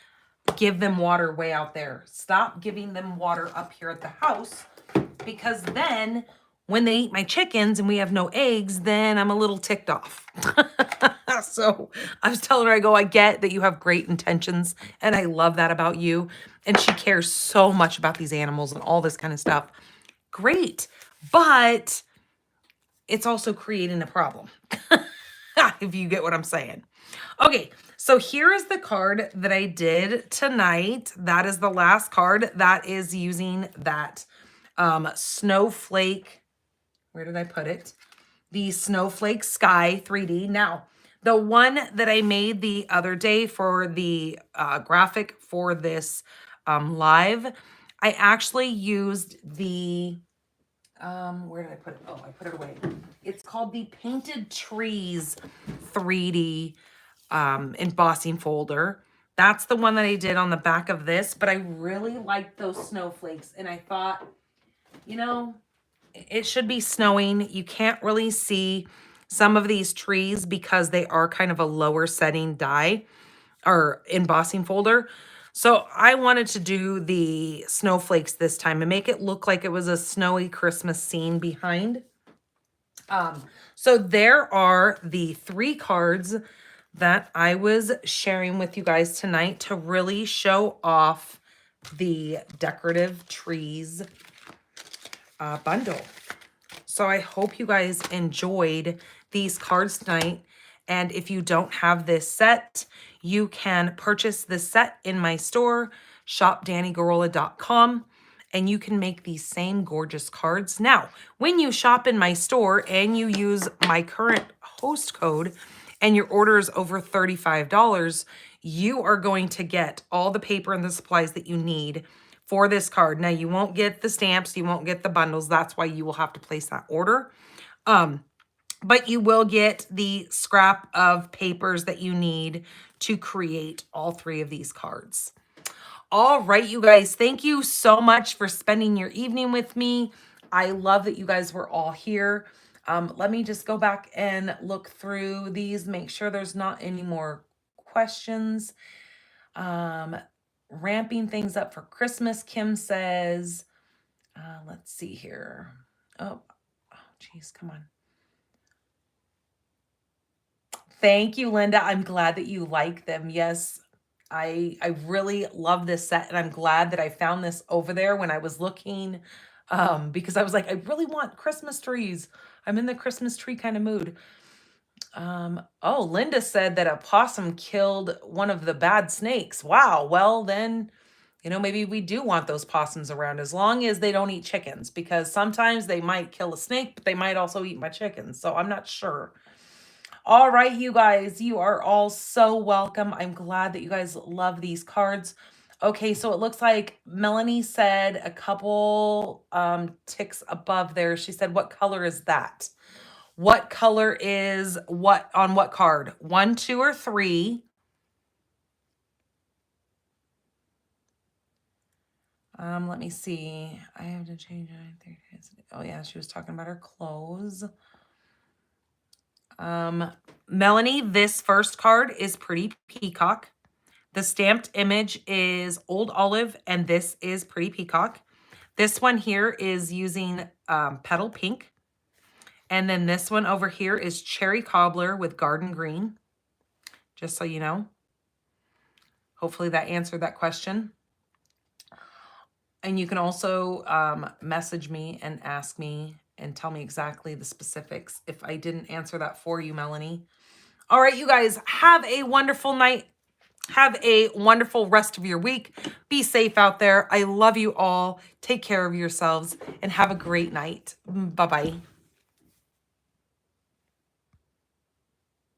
give them water way out there. Stop giving them water up here at the house, because then when they eat my chickens and we have no eggs, then I'm a little ticked off. So I was telling her, I get that you have great intentions and I love that about you. And she cares so much about these animals and all this kind of stuff. Great. But it's also creating a problem. If you get what I'm saying. Okay. So here is the card that I did tonight. That is the last card. That is using that snowflake. Where did I put it? The Snowflake Sky 3D. Now, The one that I made the other day for the graphic for this live, I actually used the, where did I put it? Oh, I put it away. It's called the Painted Trees 3D embossing folder. That's the one that I did on the back of this, but I really liked those snowflakes, and I thought, you know, it should be snowing. You can't really see some of these trees because they are kind of a lower setting die or embossing folder. So I wanted to do the snowflakes this time and make it look like it was a snowy Christmas scene behind. So there are the 3 cards that I was sharing with you guys tonight to really show off the Decorative Trees bundle. So I hope you guys enjoyed these cards tonight. And if you don't have this set, you can purchase this set in my store, shopdannygorola.com, and you can make these same gorgeous cards. Now, when you shop in my store and you use my current host code and your order is over $35, you are going to get all the paper and the supplies that you need for this card. Now, you won't get the stamps, you won't get the bundles. That's why you will have to place that order. But you will get the scrap of papers that you need to create all 3 of these cards. All right, you guys, thank you so much for spending your evening with me. I love that you guys were all here. Let me just go back and look through these, make sure there's not any more questions. Ramping things up for Christmas, Kim says. Let's see here. Oh, geez, come on. Thank you, Linda. I'm glad that you like them. Yes, I really love this set, and I'm glad that I found this over there when I was looking, because I was like, I really want Christmas trees. I'm in the Christmas tree kind of mood. Oh, Linda said that a possum killed one of the bad snakes. Wow. Well, then, maybe we do want those possums around as long as they don't eat chickens, because sometimes they might kill a snake, but they might also eat my chickens. So I'm not sure. All right, you guys, you are all so welcome. I'm glad that you guys love these cards. Okay, so it looks like Melanie said a couple ticks above there. She said, what color is that? What color is what on what card? 1, 2, or 3? Let me see. I have to change it. Oh yeah, she was talking about her clothes. Melanie, this first card is Pretty Peacock. The stamped image is Old Olive, and this is Pretty Peacock. This one here is using Petal Pink. And then this one over here is Cherry Cobbler with Garden Green. Just so you know. Hopefully that answered that question. And you can also message me and ask me and tell me exactly the specifics if I didn't answer that for you, Melanie. All right, you guys, have a wonderful night. Have a wonderful rest of your week. Be safe out there. I love you all. Take care of yourselves and have a great night. Bye-bye.